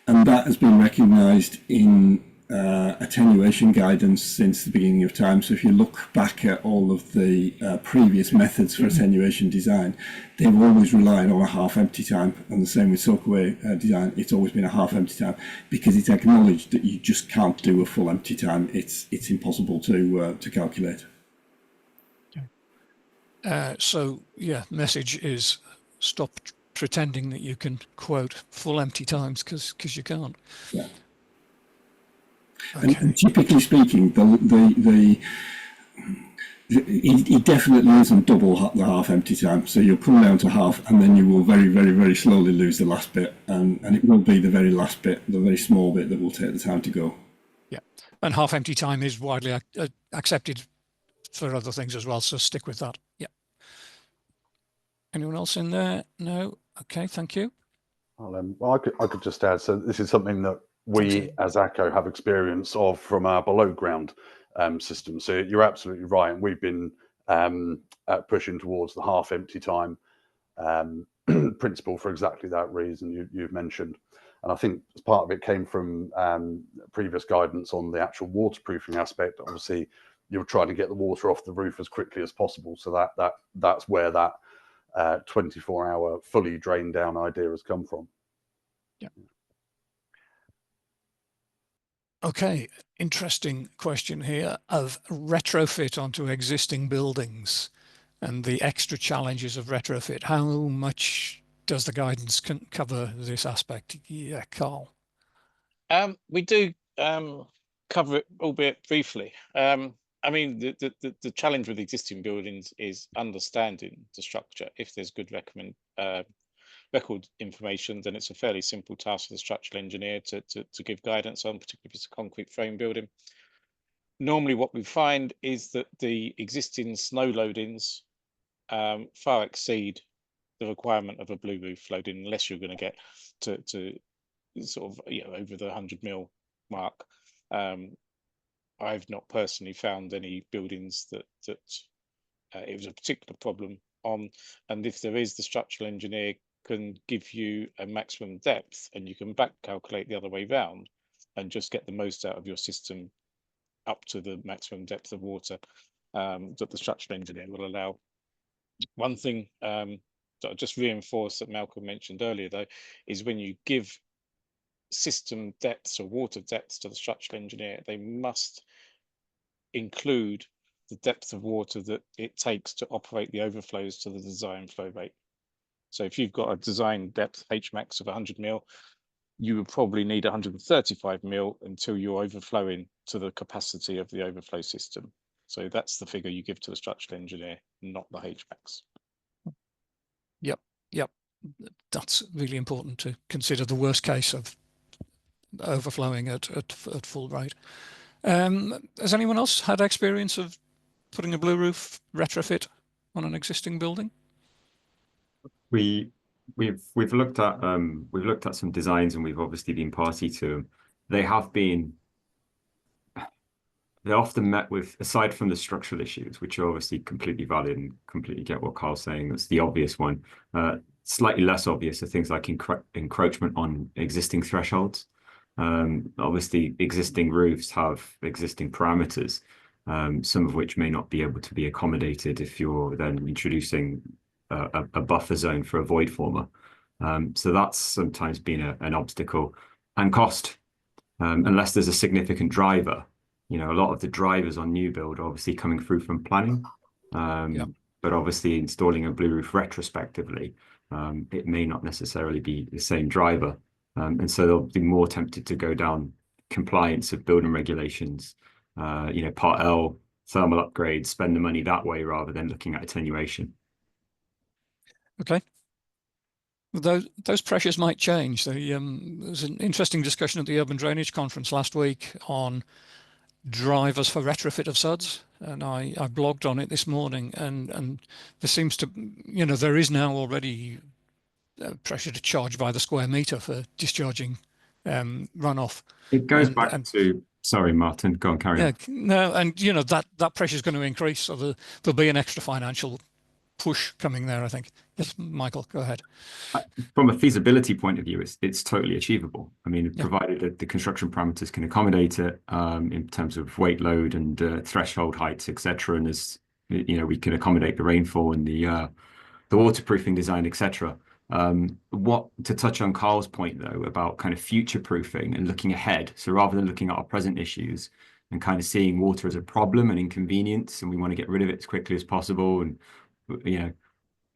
And that has been recognised in attenuation guidance since the beginning of time. So if you look back at all of the previous methods for attenuation design, they've always relied on a half empty time, and the same with soak-away design. It's always been a half empty time, because it's acknowledged that you just can't do a full empty time. It's impossible to calculate. So yeah, message is stop pretending that you can quote full empty times, because you can't. Yeah. Okay. And typically speaking, it definitely isn't double the half empty time. So you'll come down to half, and then you will very, very, very slowly lose the last bit, and it will be the very last bit, the very small bit, that will take the time to go. Yeah, and half empty time is widely accepted for other things as well, so stick with that. Yeah. Anyone else in there? No. Okay, thank you. Well, I could just add. So this is something that we as ACCO have experience of from our below ground system. So you're absolutely right. We've been pushing towards the half empty time principle for exactly that reason you've mentioned. And I think as part of it came from previous guidance on the actual waterproofing aspect. Obviously, you're trying to get the water off the roof as quickly as possible. So that's where that 24-hour fully drained down idea has come from. Yeah. Okay, interesting question here of retrofit onto existing buildings and the extra challenges of retrofit. How much does the guidance cover this aspect? Yeah, Carl. We do cover it, albeit briefly. I mean, the challenge with existing buildings is understanding the structure. If there's good record information, then it's a fairly simple task for the structural engineer to give guidance on, particularly if it's a concrete frame building. Normally what we find is that the existing snow loadings far exceed the requirement of a blue roof loading, unless you're going to get to sort of, you know, over the 100 mil mark. I've not personally found any buildings that it was a particular problem on, and if there is, the structural engineer can give you a maximum depth, and you can back calculate the other way round and just get the most out of your system up to the maximum depth of water that the structural engineer will allow. One thing that I'll just reinforce that Malcolm mentioned earlier, though, is when you give system depths or water depths to the structural engineer, they must include the depth of water that it takes to operate the overflows to the design flow rate. So if you've got a design depth Hmax of 100 mil, you would probably need 135 mil until you're overflowing to the capacity of the overflow system. So that's the figure you give to the structural engineer, not the Hmax. Yep. That's really important to consider the worst case of overflowing at full rate. Has anyone else had experience of putting a blue roof retrofit on an existing building? We've looked at some designs, and we've obviously been party to them. They're often met with, aside from the structural issues, which are obviously completely valid and completely get what Carl's saying, that's the obvious one. Slightly less obvious are things like encroachment on existing thresholds. Obviously, existing roofs have existing parameters, some of which may not be able to be accommodated if you're then introducing a buffer zone for a void former. So that's sometimes been an obstacle, and cost, unless there's a significant driver. You know, a lot of the drivers on new build are obviously coming through from planning, but obviously installing a blue roof retrospectively, it may not necessarily be the same driver. And so they'll be more tempted to go down compliance of building regulations, you know, Part L, thermal upgrades, spend the money that way rather than looking at attenuation. Okay. Those pressures might change. There was an interesting discussion at the Urban Drainage Conference last week on drivers for retrofit of SuDS, and I blogged on it this morning, and there seems to, you know, there is now already pressure to charge by the square meter for discharging runoff. It goes back to, sorry, Martin, go on, carry on. No, and you know that pressure is going to increase, so there'll be an extra financial push coming there, I think. Yes, Michael, go ahead. From a feasibility point of view, it's totally achievable. I mean, provided that the construction parameters can accommodate it in terms of weight load and threshold heights, etc. And as you know, we can accommodate the rainfall and the waterproofing design, etc. What to touch on Carl's point though about kind of future proofing and looking ahead. So rather than looking at our present issues and kind of seeing water as a problem and inconvenience, and we want to get rid of it as quickly as possible, and you know,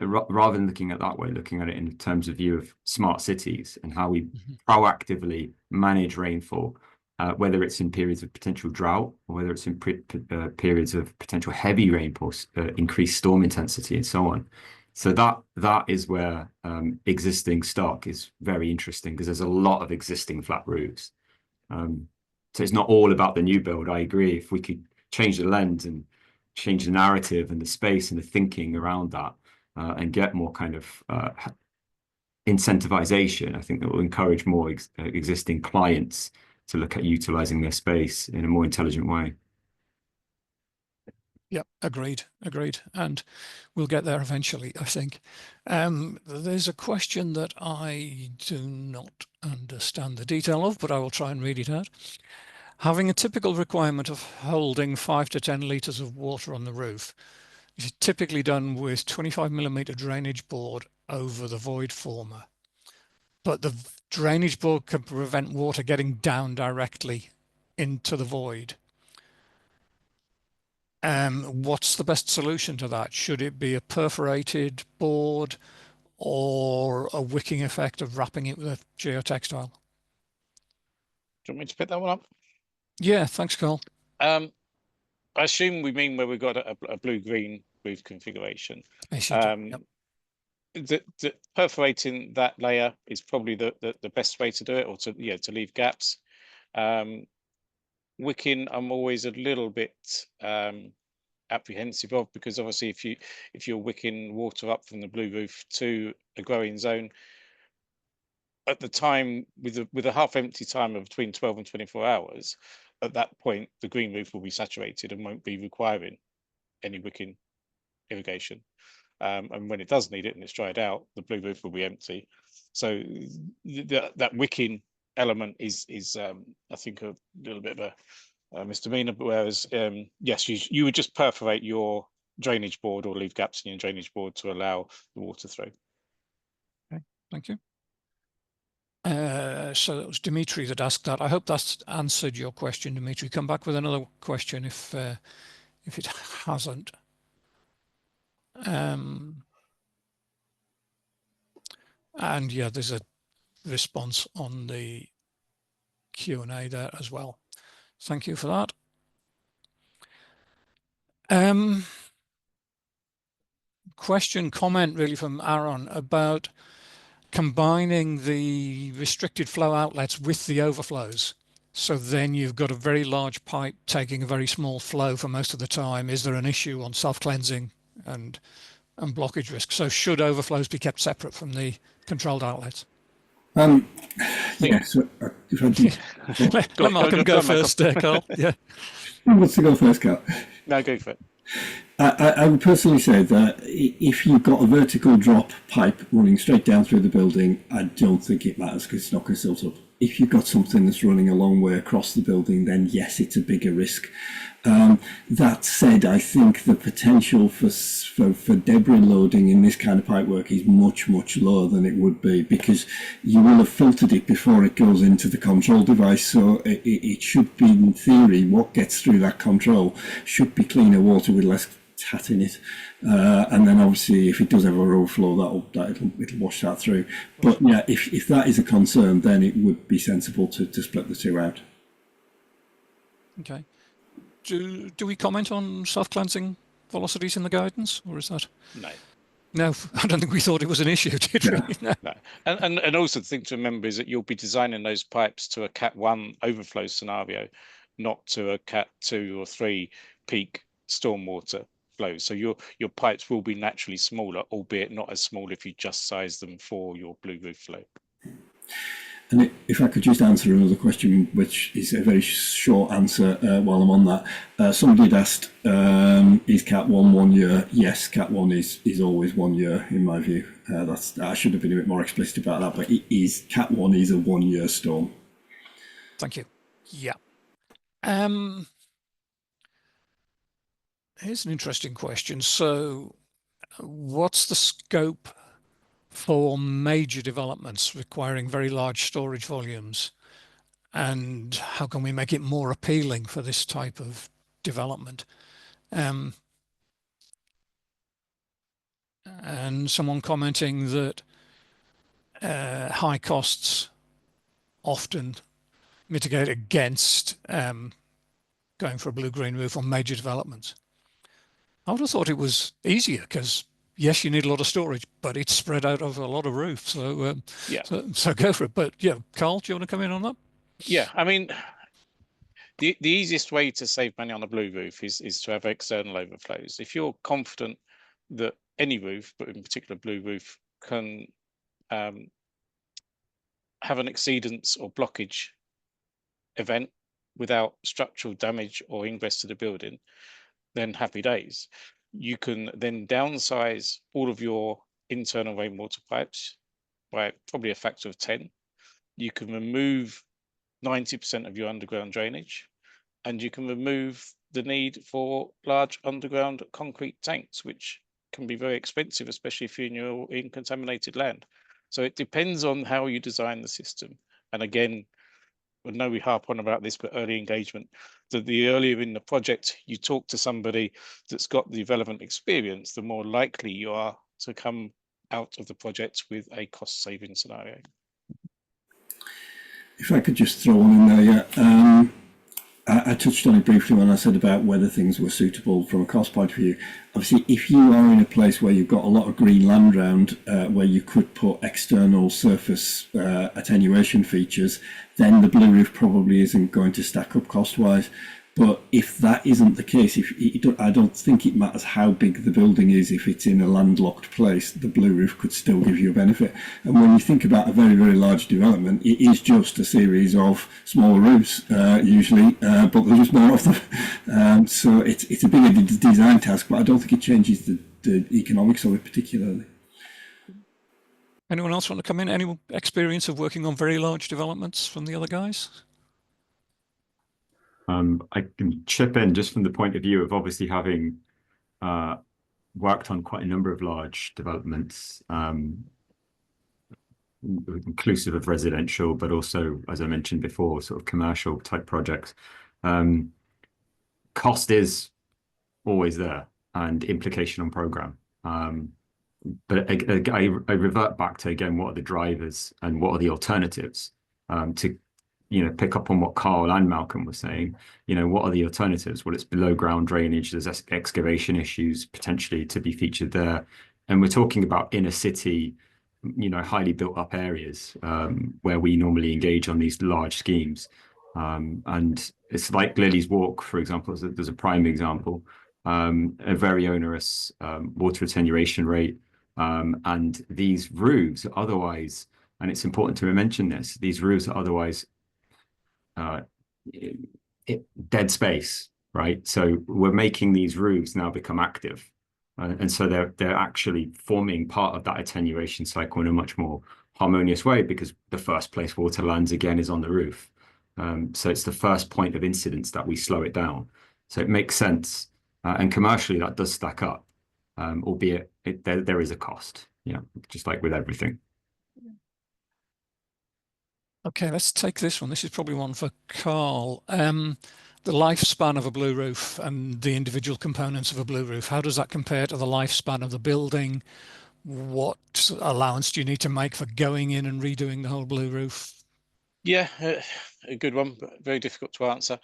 rather than looking at that way, looking at it in terms of view of smart cities and how we proactively manage rainfall, whether it's in periods of potential drought or whether it's in periods of potential heavy rainfall, increased storm intensity and so on. So that is where existing stock is very interesting, because there's a lot of existing flat roofs. So it's not all about the new build. I agree. If we could change the lens and change the narrative and the space and the thinking around that, and get more kind of incentivization, I think that will encourage more existing clients to look at utilizing their space in a more intelligent way. Yeah, agreed. And we'll get there eventually, I think. There's a question that I do not understand the detail of, but I will try and read it out. Having a typical requirement of holding 5 to 10 litres of water on the roof, is typically done with 25mm drainage board over the void former, but the drainage board can prevent water getting down directly into the void. What's the best solution to that? Should it be a perforated board or a wicking effect of wrapping it with a geotextile? Do you want me to pick that one up? Yeah, thanks, Carl. I assume we mean where we've got a blue-green roof configuration. Yep. Perforating that layer is probably the best way to do it, or to leave gaps. Wicking, I'm always a little bit apprehensive of, because obviously if you're wicking water up from the blue roof to a growing zone, at the time with a half empty time of between 12 and 24 hours, at that point the green roof will be saturated and won't be requiring any wicking irrigation. And when it does need it and it's dried out, the blue roof will be empty. So that wicking element is I think a little bit of a misdemeanor. Whereas yes, you would just perforate your drainage board or leave gaps in your drainage board to allow the water through. Okay, thank you. So it was Dimitri that asked that. I hope that's answered your question, Dimitri. Come back with another question if it hasn't. And yeah, there's a response on the Q&A there as well. Thank you for that. Comment really from Aaron about combining the restricted flow outlets with the overflows. So then you've got a very large pipe taking a very small flow for most of the time. Is there an issue on self-cleansing and blockage risk? So should overflows be kept separate from the controlled outlets? Yeah, so if I did, let Malcolm go first, Carl. Yeah. who wants to go first, Carl? No, go for it. I would personally say that if you've got a vertical drop pipe running straight down through the building, I don't think it matters because it's not going to silt up. If you've got something that's running a long way across the building, then yes, it's a bigger risk. That said, I think the potential for debris loading in this kind of pipework is much, much lower than it would be, because you will have filtered it before it goes into the control device. So it should be, in theory, what gets through that control should be cleaner water with less tat in it. And then obviously if it does have an overflow, it'll wash that through. But yeah, if that is a concern, then it would be sensible to split the two out. Okay. Do we comment on self-cleansing velocities in the guidance, or is that? No. No, I don't think we thought it was an issue, did we? No. No. And also the thing to remember is that you'll be designing those pipes to a Cat 1 overflow scenario, not to a Cat 2 or 3 peak stormwater flow. So your pipes will be naturally smaller, albeit not as small if you just size them for your blue roof flow. And if I could just answer another question, which is a very short answer while I'm on that. Somebody had asked, is Cat 1 1 year? Yes, Cat 1 is always 1 year in my view. I should have been a bit more explicit about that, but Cat 1 is a 1 year storm. Thank you. Yeah. Here's an interesting question. So what's the scope for major developments requiring very large storage volumes, and how can we make it more appealing for this type of development? And someone commenting that high costs often mitigate against going for a blue-green roof on major developments. I would have thought it was easier because yes, you need a lot of storage, but it's spread out over a lot of roofs. So, yeah. So go for it. But yeah, Carl, do you want to come in on that? Yeah, I mean, the easiest way to save money on a blue roof is to have external overflows. If you're confident that any roof, but in particular blue roof, can have an exceedance or blockage event without structural damage or ingress to the building, then happy days. You can then downsize all of your internal rainwater pipes by probably a factor of 10. You can remove 90% of your underground drainage, and you can remove the need for large underground concrete tanks, which can be very expensive, especially if you're in contaminated land. So it depends on how you design the system. And again, I know we harp on about this, but early engagement, that the earlier in the project you talk to somebody that's got the relevant experience, the more likely you are to come out of the project with a cost saving scenario. If I could just throw one in there, yeah. I touched on it briefly when I said about whether things were suitable from a cost point of view. Obviously, if you are in a place where you've got a lot of green land around, where you could put external surface attenuation features, then the blue roof probably isn't going to stack up cost-wise. But if that isn't the case, I don't think it matters how big the building is. If it's in a landlocked place, the blue roof could still give you a benefit. And when you think about a very, very large development, it is just a series of smaller roofs, usually, but there's just more of them. So it's a bigger design task, but I don't think it changes the economics of it particularly. Anyone else want to come in? Any experience of working on very large developments from the other guys? I can chip in just from the point of view of obviously having worked on quite a number of large developments, inclusive of residential, but also, as I mentioned before, sort of commercial type projects. Cost is always there and implication on program. But I revert back to, again, what are the drivers and what are the alternatives to pick up on what Carl and Malcolm were saying. What are the alternatives? Well, it's below ground drainage. There's excavation issues potentially to be featured there. And we're talking about inner city highly built up areas where we normally engage on these large schemes. And it's like Lily's Walk, for example, there's a prime example, a very onerous water attenuation rate. And these roofs are otherwise, and it's important to mention this, these roofs are otherwise dead space, right? So we're making these roofs now become active. And so they're actually forming part of that attenuation cycle in a much more harmonious way, because the first place water lands again is on the roof. So it's the first point of incidence that we slow it down. So it makes sense. And commercially, that does stack up, albeit there is a cost, just like with everything. Okay, let's take this one. This is probably one for Carl. The lifespan of a blue roof and the individual components of a blue roof, how does that compare to the lifespan of the building? What allowance do you need to make for going in and redoing the whole blue roof? Yeah, a good one, but very difficult to answer.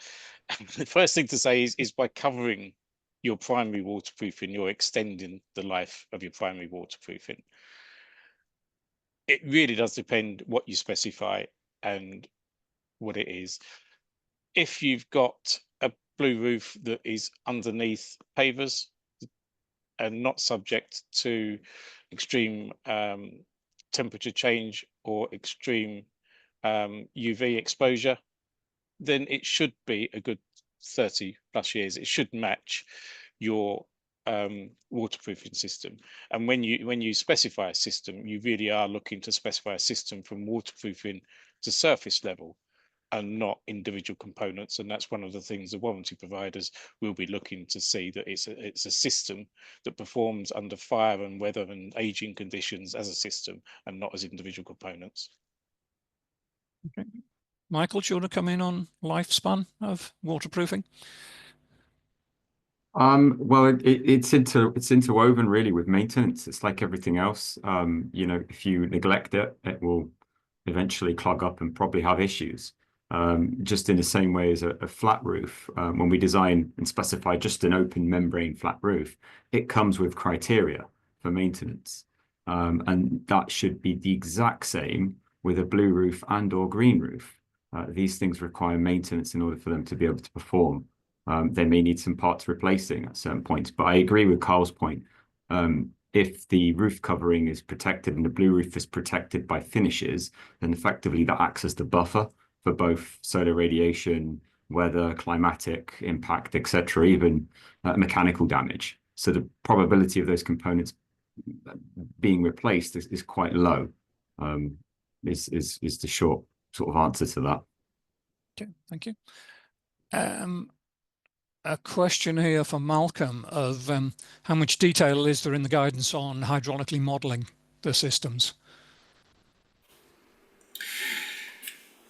The first thing to say is by covering your primary waterproofing, you're extending the life of your primary waterproofing. It really does depend what you specify and what it is. If you've got a blue roof that is underneath pavers and not subject to extreme temperature change or extreme UV exposure, then it should be a good 30 plus years. It should match your waterproofing system. And when you specify a system, you really are looking to specify a system from waterproofing to surface level and not individual components. And that's one of the things the warranty providers will be looking to see, that it's a system that performs under fire and weather and aging conditions as a system and not as individual components. Okay. Michael, do you want to come in on lifespan of waterproofing? Well, it's interwoven really with maintenance. It's like everything else. If you neglect it, it will eventually clog up and probably have issues. Just in the same way as a flat roof, when we design and specify just an open membrane flat roof, it comes with criteria for maintenance. And that should be the exact same with a blue roof and or green roof. These things require maintenance in order for them to be able to perform. They may need some parts replacing at certain points, but I agree with Carl's point. If the roof covering is protected and the blue roof is protected by finishes, then effectively that acts as the buffer for both solar radiation, weather, climatic impact, etc., even mechanical damage. So the probability of those components being replaced is quite low. Is the short sort of answer to that. Okay, thank you. A question here for Malcolm of how much detail is there in the guidance on hydraulically modelling the systems?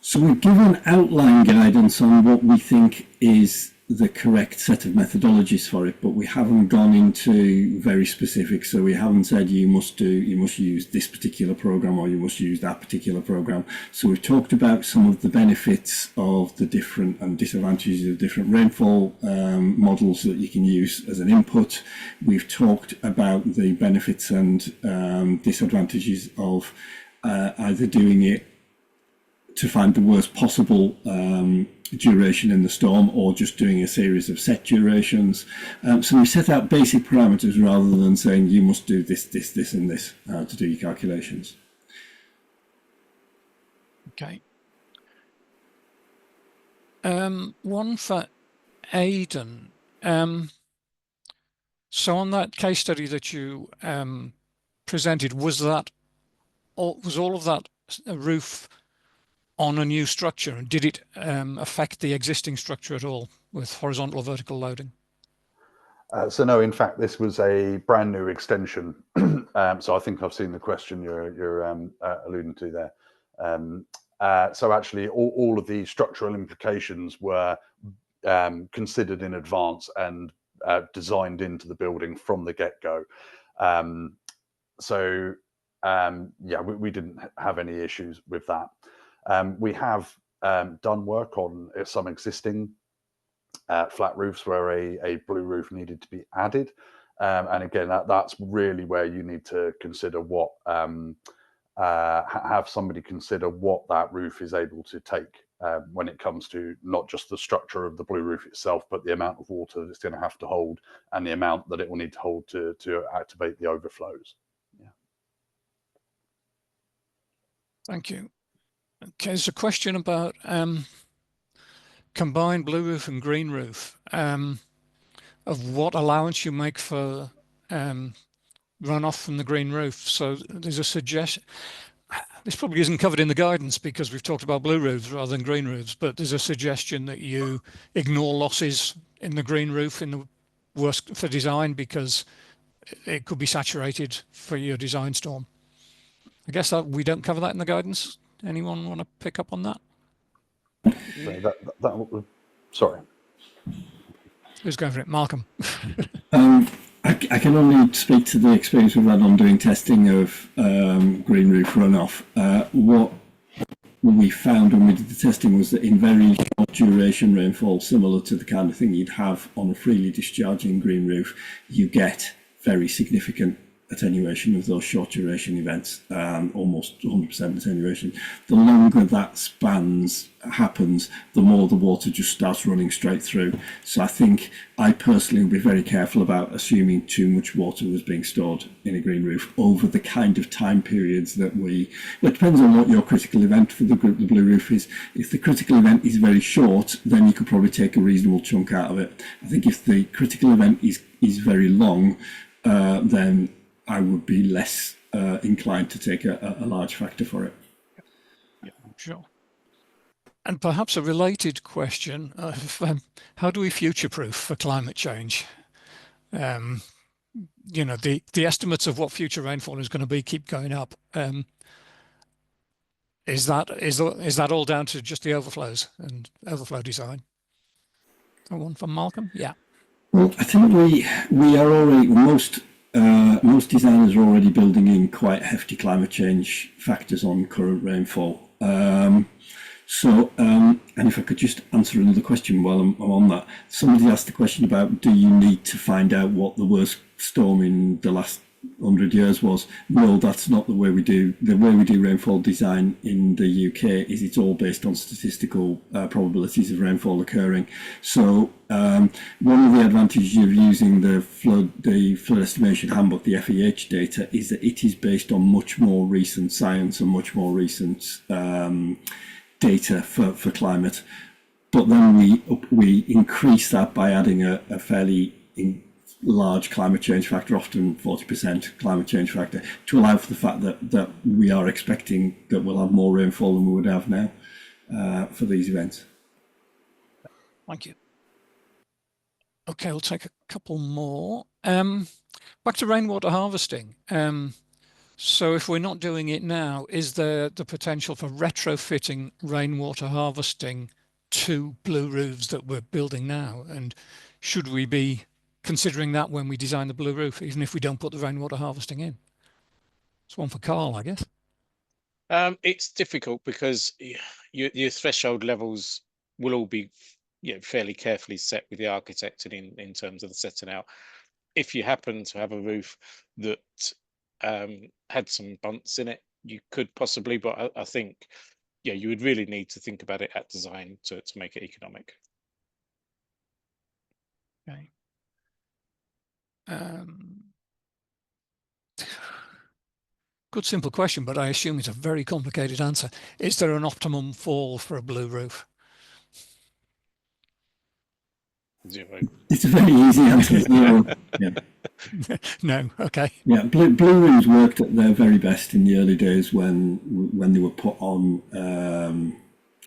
So we've given outline guidance on what we think is the correct set of methodologies for it, but we haven't gone into very specific. So we haven't said you must use this particular program or you must use that particular program. So we've talked about some of the benefits of the different and disadvantages of different rainfall models that you can use as an input. We've talked about the benefits and disadvantages of either doing it to find the worst possible duration in the storm or just doing a series of set durations. So we set out basic parameters rather than saying you must do this, this, this and this to do your calculations. Okay. One for Aidan. So on that case study that you presented, was all of that roof on a new structure, and did it affect the existing structure at all with horizontal or vertical loading? So no, in fact, this was a brand new extension. So I think I've seen the question you're alluding to there. So actually, all of the structural implications were considered in advance and designed into the building from the get-go. Yeah, we didn't have any issues with that. We have done work on some existing flat roofs where a blue roof needed to be added. And again, that's really where you need to consider what have somebody consider what that roof is able to take when it comes to not just the structure of the blue roof itself, but the amount of water that it's going to have to hold and the amount that it will need to hold to activate the overflows. Yeah. Thank you. Okay, there's a question about combined blue roof and green roof, of what allowance you make for runoff from the green roof. So there's a suggestion. This probably isn't covered in the guidance because we've talked about blue roofs rather than green roofs, but there's a suggestion that you ignore losses in the green roof in the worst for design because it could be saturated for your design storm. I guess that we don't cover that in the guidance. Anyone want to pick up on that? So sorry. Who's going for it? Malcolm. I can only speak to the experience we've had on doing testing of green roof runoff. What we found when we did the testing was that in very short duration rainfall, similar to the kind of thing you'd have on a freely discharging green roof, you get very significant attenuation of those short duration events, almost 100% attenuation. The longer that happens, the more the water just starts running straight through. So I think I personally would be very careful about assuming too much water was being stored in a green roof over the kind of time periods that it depends on what your critical event for the blue roof is. If the critical event is very short, then you could probably take a reasonable chunk out of it. I think if the critical event is very long, then I would be less inclined to take a large factor for it. Yeah, sure. And perhaps a related question of how do we future-proof for climate change? You know, the estimates of what future rainfall is going to be keep going up. Is that all down to just the overflows and overflow design? One from Malcolm? Yeah. Well, I think we are already most designers are already building in quite hefty climate change factors on current rainfall. And if I could just answer another question while I'm on that. Somebody asked the question about, do you need to find out what the worst storm in the last 100 years was? No, that's not the way we do. The way we do rainfall design in the UK is it's all based on statistical probabilities of rainfall occurring. So one of the advantages of using the flood estimation handbook, the FEH data, is that it is based on much more recent science and much more recent data for climate. But then we increase that by adding a fairly large climate change factor, often 40% climate change factor, to allow for the fact that we are expecting that we'll have more rainfall than we would have now for these events. Thank you. Okay, we'll take a couple more. Back to rainwater harvesting. So if we're not doing it now, is there the potential for retrofitting rainwater harvesting to blue roofs that we're building now? And should we be considering that when we design the blue roof, even if we don't put the rainwater harvesting in? It's one for Carl, I guess. It's difficult because your threshold levels will all be fairly carefully set with the architect and in terms of the setting out. If you happen to have a roof that had some bunts in it, you could possibly, but I think you would really need to think about it at design to make it economic. Okay. Good simple question, but I assume it's a very complicated answer. Is there an optimum fall for a blue roof? 0. It's a very easy answer. 0. Yeah. No. Okay. Yeah, blue roofs worked at their very best in the early days when they were put on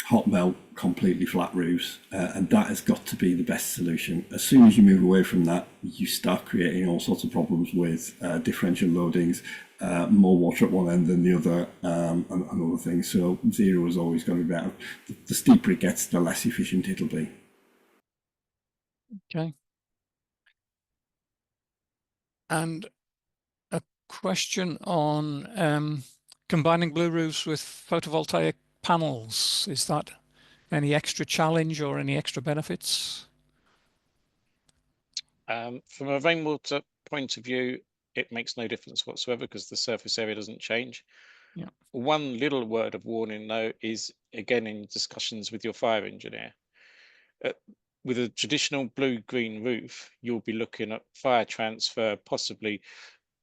hot melt completely flat roofs, and that has got to be the best solution. As soon as you move away from that, you start creating all sorts of problems with differential loadings, more water at one end than the other, and other things. So 0 is always going to be better. The steeper it gets, the less efficient it'll be. Okay. And a question on combining blue roofs with photovoltaic panels. Is that any extra challenge or any extra benefits? From a rainwater point of view, it makes no difference whatsoever because the surface area doesn't change. Yeah. One little word of warning, though, is again in discussions with your fire engineer. With a traditional blue-green roof, you'll be looking at fire transfer possibly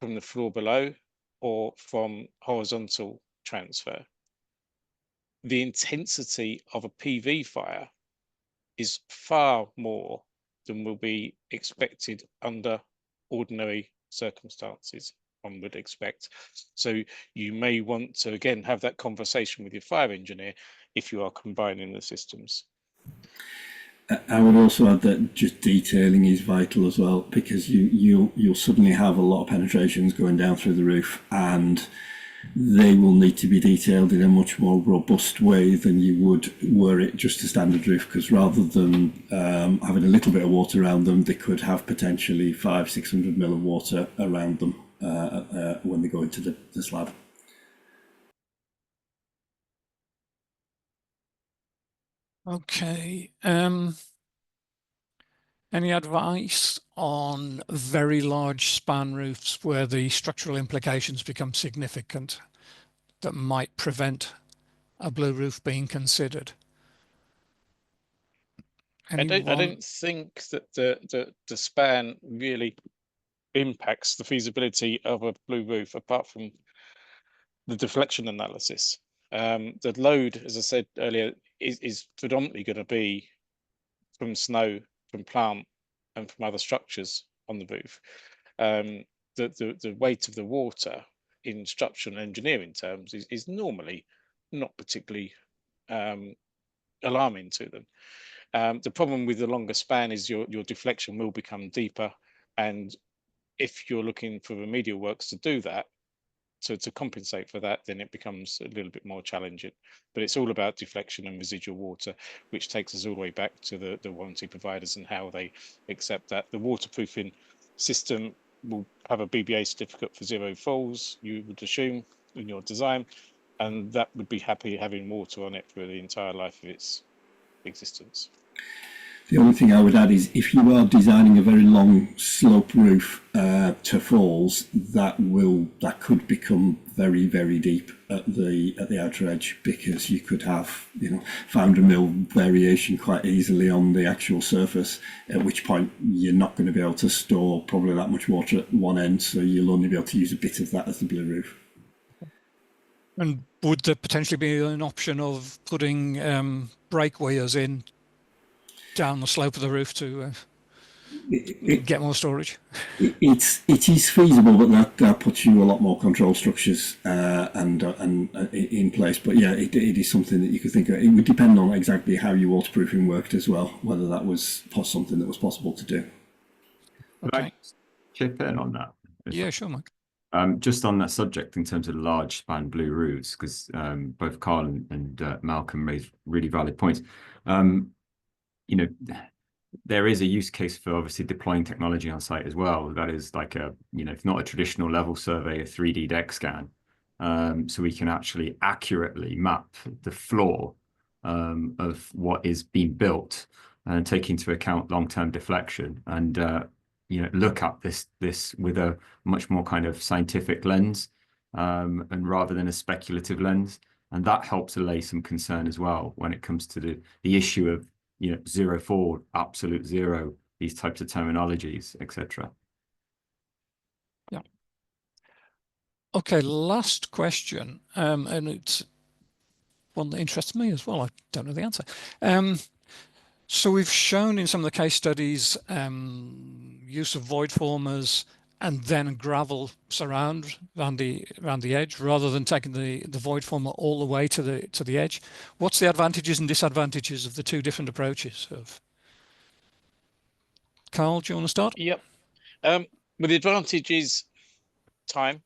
from the floor below or from horizontal transfer. The intensity of a PV fire is far more than will be expected under ordinary circumstances, one would expect. So you may want to again have that conversation with your fire engineer if you are combining the systems. I would also add that just detailing is vital as well, because you'll suddenly have a lot of penetrations going down through the roof, and they will need to be detailed in a much more robust way than you would were it just a standard roof, because rather than having a little bit of water around them, they could have potentially 500-600 mil of water around them when they go into the slab. Okay. Any advice on very large span roofs where the structural implications become significant that might prevent a blue roof being considered? I don't think that the span really impacts the feasibility of a blue roof, apart from the deflection analysis. The load, as I said earlier, is predominantly going to be from snow, from plant, and from other structures on the roof. The weight of the water in structural engineering terms is normally not particularly alarming to them. The problem with the longer span is your deflection will become deeper, and if you're looking for remedial works to do that, to compensate for that, then it becomes a little bit more challenging. But it's all about deflection and residual water, which takes us all the way back to the warranty providers and how they accept that. The waterproofing system will have a BBA certificate for 0 falls, you would assume, in your design, and that would be happy having water on it for the entire life of its existence. The only thing I would add is if you are designing a very long slope roof to falls, that could become very, very deep at the outer edge, because you could have 500 mil variation quite easily on the actual surface, at which point you're not going to be able to store probably that much water at one end, so you'll only be able to use a bit of that as the blue roof. And would there potentially be an option of putting brake weirs in down the slope of the roof to get more storage? It is feasible, but that puts you a lot more control structures and in place. But yeah, it is something that you could think of. It would depend on exactly how your waterproofing worked as well, whether that was something that was possible to do. Could I chip in on that? Yeah, sure, Mike. Just on that subject, in terms of large span blue roofs, because both Carl and Malcolm raised really valid points. There is a use case for obviously deploying technology on site as well. That is like if not a traditional level survey, a 3D deck scan. So we can actually accurately map the floor of what is being built and take into account long-term deflection and look at this with a much more kind of scientific lens and rather than a speculative lens. And that helps allay some concern as well when it comes to the issue of 0 fall, absolute zero, these types of terminologies, etc. Yeah. Okay, last question, and it's one that interests me as well. I don't know the answer. So we've shown in some of the case studies use of void formers and then gravel surround around the edge, rather than taking the void former all the way to the edge. What's the advantages and disadvantages of the two different approaches? Carl, do you want to start? Yep. Well, the advantage is time.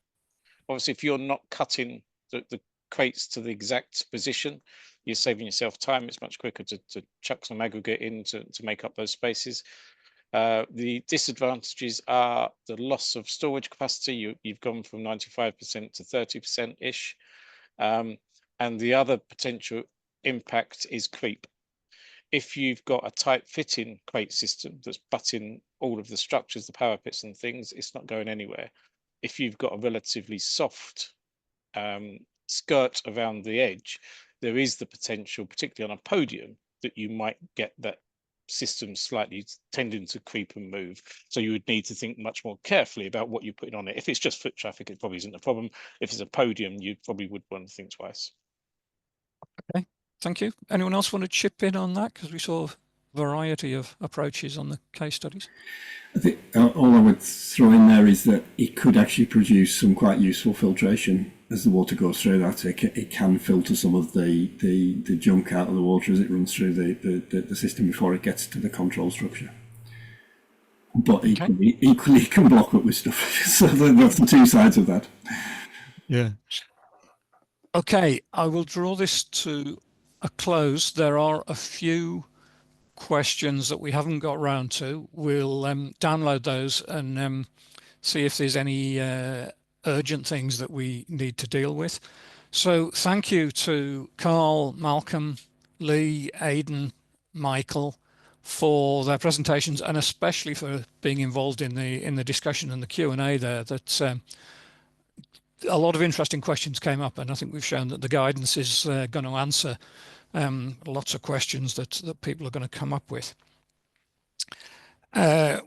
Obviously, if you're not cutting the crates to the exact position, you're saving yourself time. It's much quicker to chuck some aggregate in to make up those spaces. The disadvantages are the loss of storage capacity. You've gone from 95% to 30%-ish. And the other potential impact is creep. If you've got a tight fitting crate system that's butting all of the structures, the parapets and things, it's not going anywhere. If you've got a relatively soft skirt around the edge, there is the potential, particularly on a podium, that you might get that system slightly tending to creep and move. So you would need to think much more carefully about what you're putting on it. If it's just foot traffic, it probably isn't a problem. If it's a podium, you probably would want to think twice. Okay, thank you. Anyone else want to chip in on that? Because we saw a variety of approaches on the case studies. I think all I would throw in there is that it could actually produce some quite useful filtration as the water goes through that. It can filter some of the junk out of the water as it runs through the system before it gets to the control structure. But equally it can block up with stuff. So that's the two sides of that. Yeah. Okay, I will draw this to a close. There are a few questions that we haven't got round to. We'll download those and see if there's any urgent things that we need to deal with. So thank you to Carl, Malcolm, Lee, Aidan, Michael for their presentations, and especially for being involved in the discussion and the Q&A there. That a lot of interesting questions came up, and I think we've shown that the guidance is going to answer lots of questions that people are going to come up with.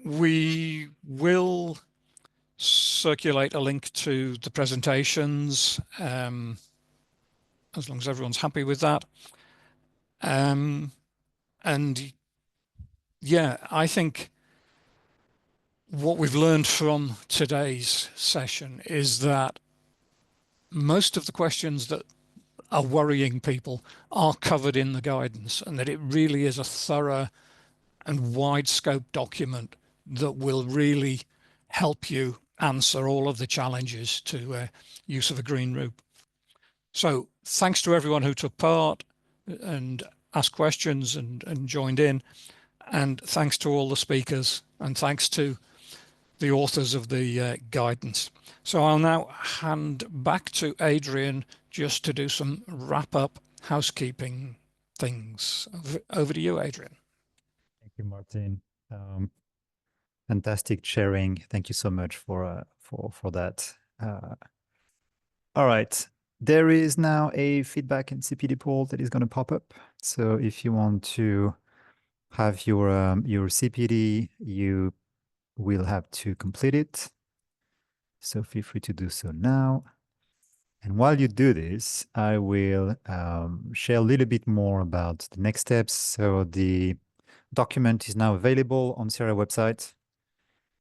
We will circulate a link to the presentations as long as everyone's happy with that. And yeah, I think what we've learned from today's session is that most of the questions that are worrying people are covered in the guidance, and that it really is a thorough and wide scope document that will really help you answer all of the challenges to use of a green route. So thanks to everyone who took part and asked questions and joined in, and thanks to all the speakers, and thanks to the authors of the guidance. So I'll now hand back to Adrian just to do some wrap up housekeeping things. Over to you, Adrian. Thank you, Martin. Fantastic sharing. Thank you so much for that. All right. There is now a feedback and CPD poll that is going to pop up. So if you want to have your CPD, you will have to complete it. So feel free to do so now. And while you do this, I will share a little bit more about the next steps. So the document is now available on CIRIA website.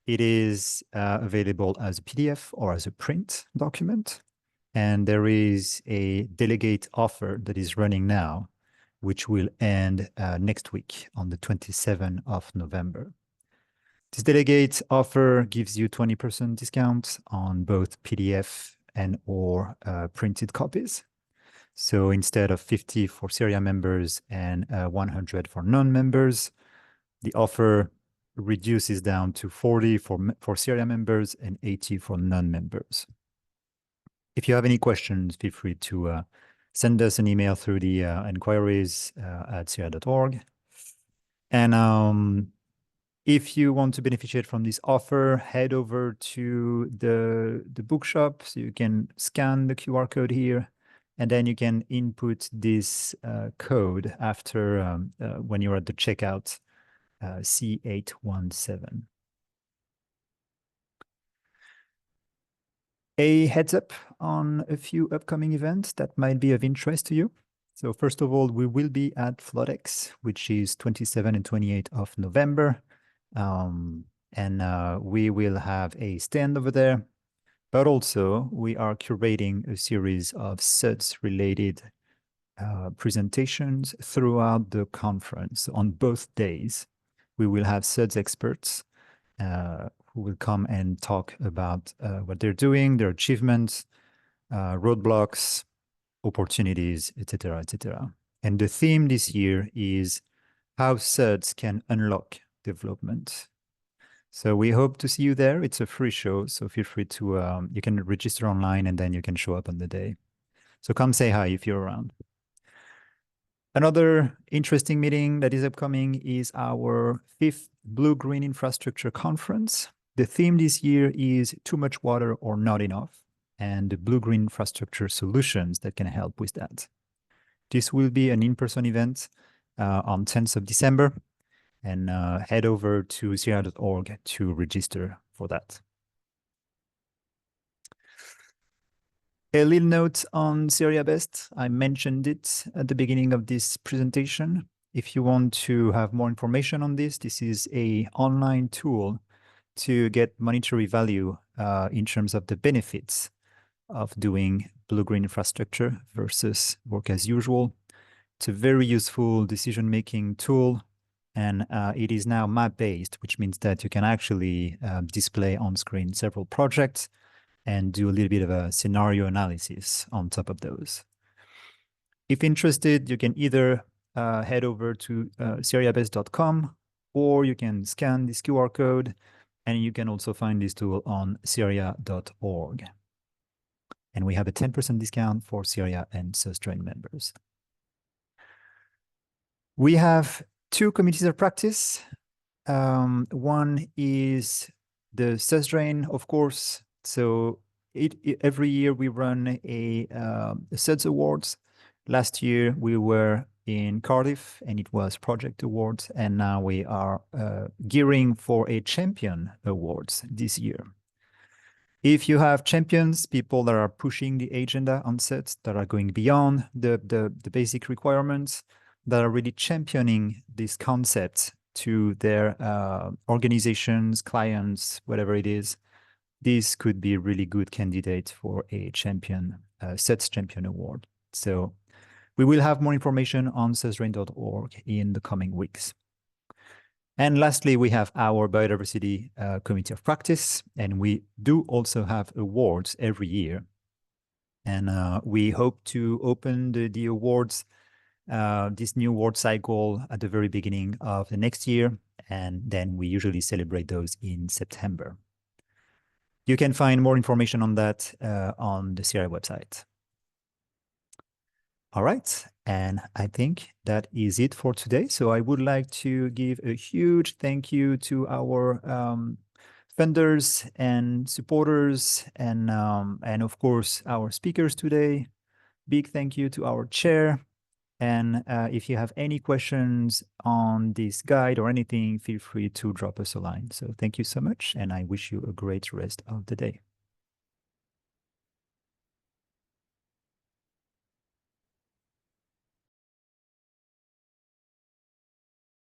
It is available as a PDF or as a print document. And there is a delegate offer that is running now, which will end next week on the 27th of November. This delegate offer gives you 20% discount on both PDF and or printed copies. So instead of 50 for CIRIA members and 100 for non-members, the offer reduces down to 40 for CIRIA members and 80 for non-members. If you have any questions, feel free to send us an email through the inquiries at ciria.org. And if you want to beneficiate from this offer, head over to the bookshop. So you can scan the QR code here, and then you can input this code after when you're at the checkout, C817. A heads up on a few upcoming events that might be of interest to you. So first of all, we will be at FloodX, which is 27 and 28 of November. We will have a stand over there, but also we are curating a series of SuDS related presentations throughout the conference. On both days, we will have SuDS experts who will come and talk about what they're doing, their achievements, roadblocks, opportunities, etc., etc. And the theme this year is how SuDS can unlock development. So we hope to see you there. It's a free show, so feel free to, you can register online and then you can show up on the day. So come say hi if you're around. Another interesting meeting that is upcoming is our 5th Blue Green Infrastructure Conference. The theme this year is too much water or not enough. and the blue-green infrastructure solutions that can help with that. This will be an in-person event on 10th of December, and head over to CIRIA.org to register for that. A little note on CIRIA Best. I mentioned it at the beginning of this presentation. If you want to have more information on this, this is an online tool to get monetary value in terms of the benefits of doing blue-green infrastructure versus work as usual. It's a very useful decision-making tool, and it is now map-based, which means that you can actually display on screen several projects and do a little bit of a scenario analysis on top of those. If interested, you can either head over to ciriabest.com, or you can scan this QR code, and you can also find this tool on ciria.org. And we have a 10% discount for CIRIA and SuDS members. We have two committees of practice. One is the SuDS, of course. So every year we run a SuDS Awards. Last year we were in Cardiff and it was Project Awards, and now we are gearing for a Champion Awards this year. If you have champions, people that are pushing the agenda on SuDS, that are going beyond the basic requirements, that are really championing this concept to their organizations, clients, whatever it is, this could be a really good candidate for a champion, SuDS Champion Award. So we will have more information on sudsrain.org in the coming weeks. And lastly, we have our biodiversity committee of practice, and we do also have awards every year. And we hope to open the awards, this new award cycle at the very beginning of the next year, and then we usually celebrate those in September. You can find more information on that on the CIRIA website. All right, and I think that is it for today. So I would like to give a huge thank you to our funders and supporters, and of course our speakers today. Big thank you to our chair. And if you have any questions on this guide or anything, feel free to drop us a line. So thank you so much, and I wish you a great rest of the day.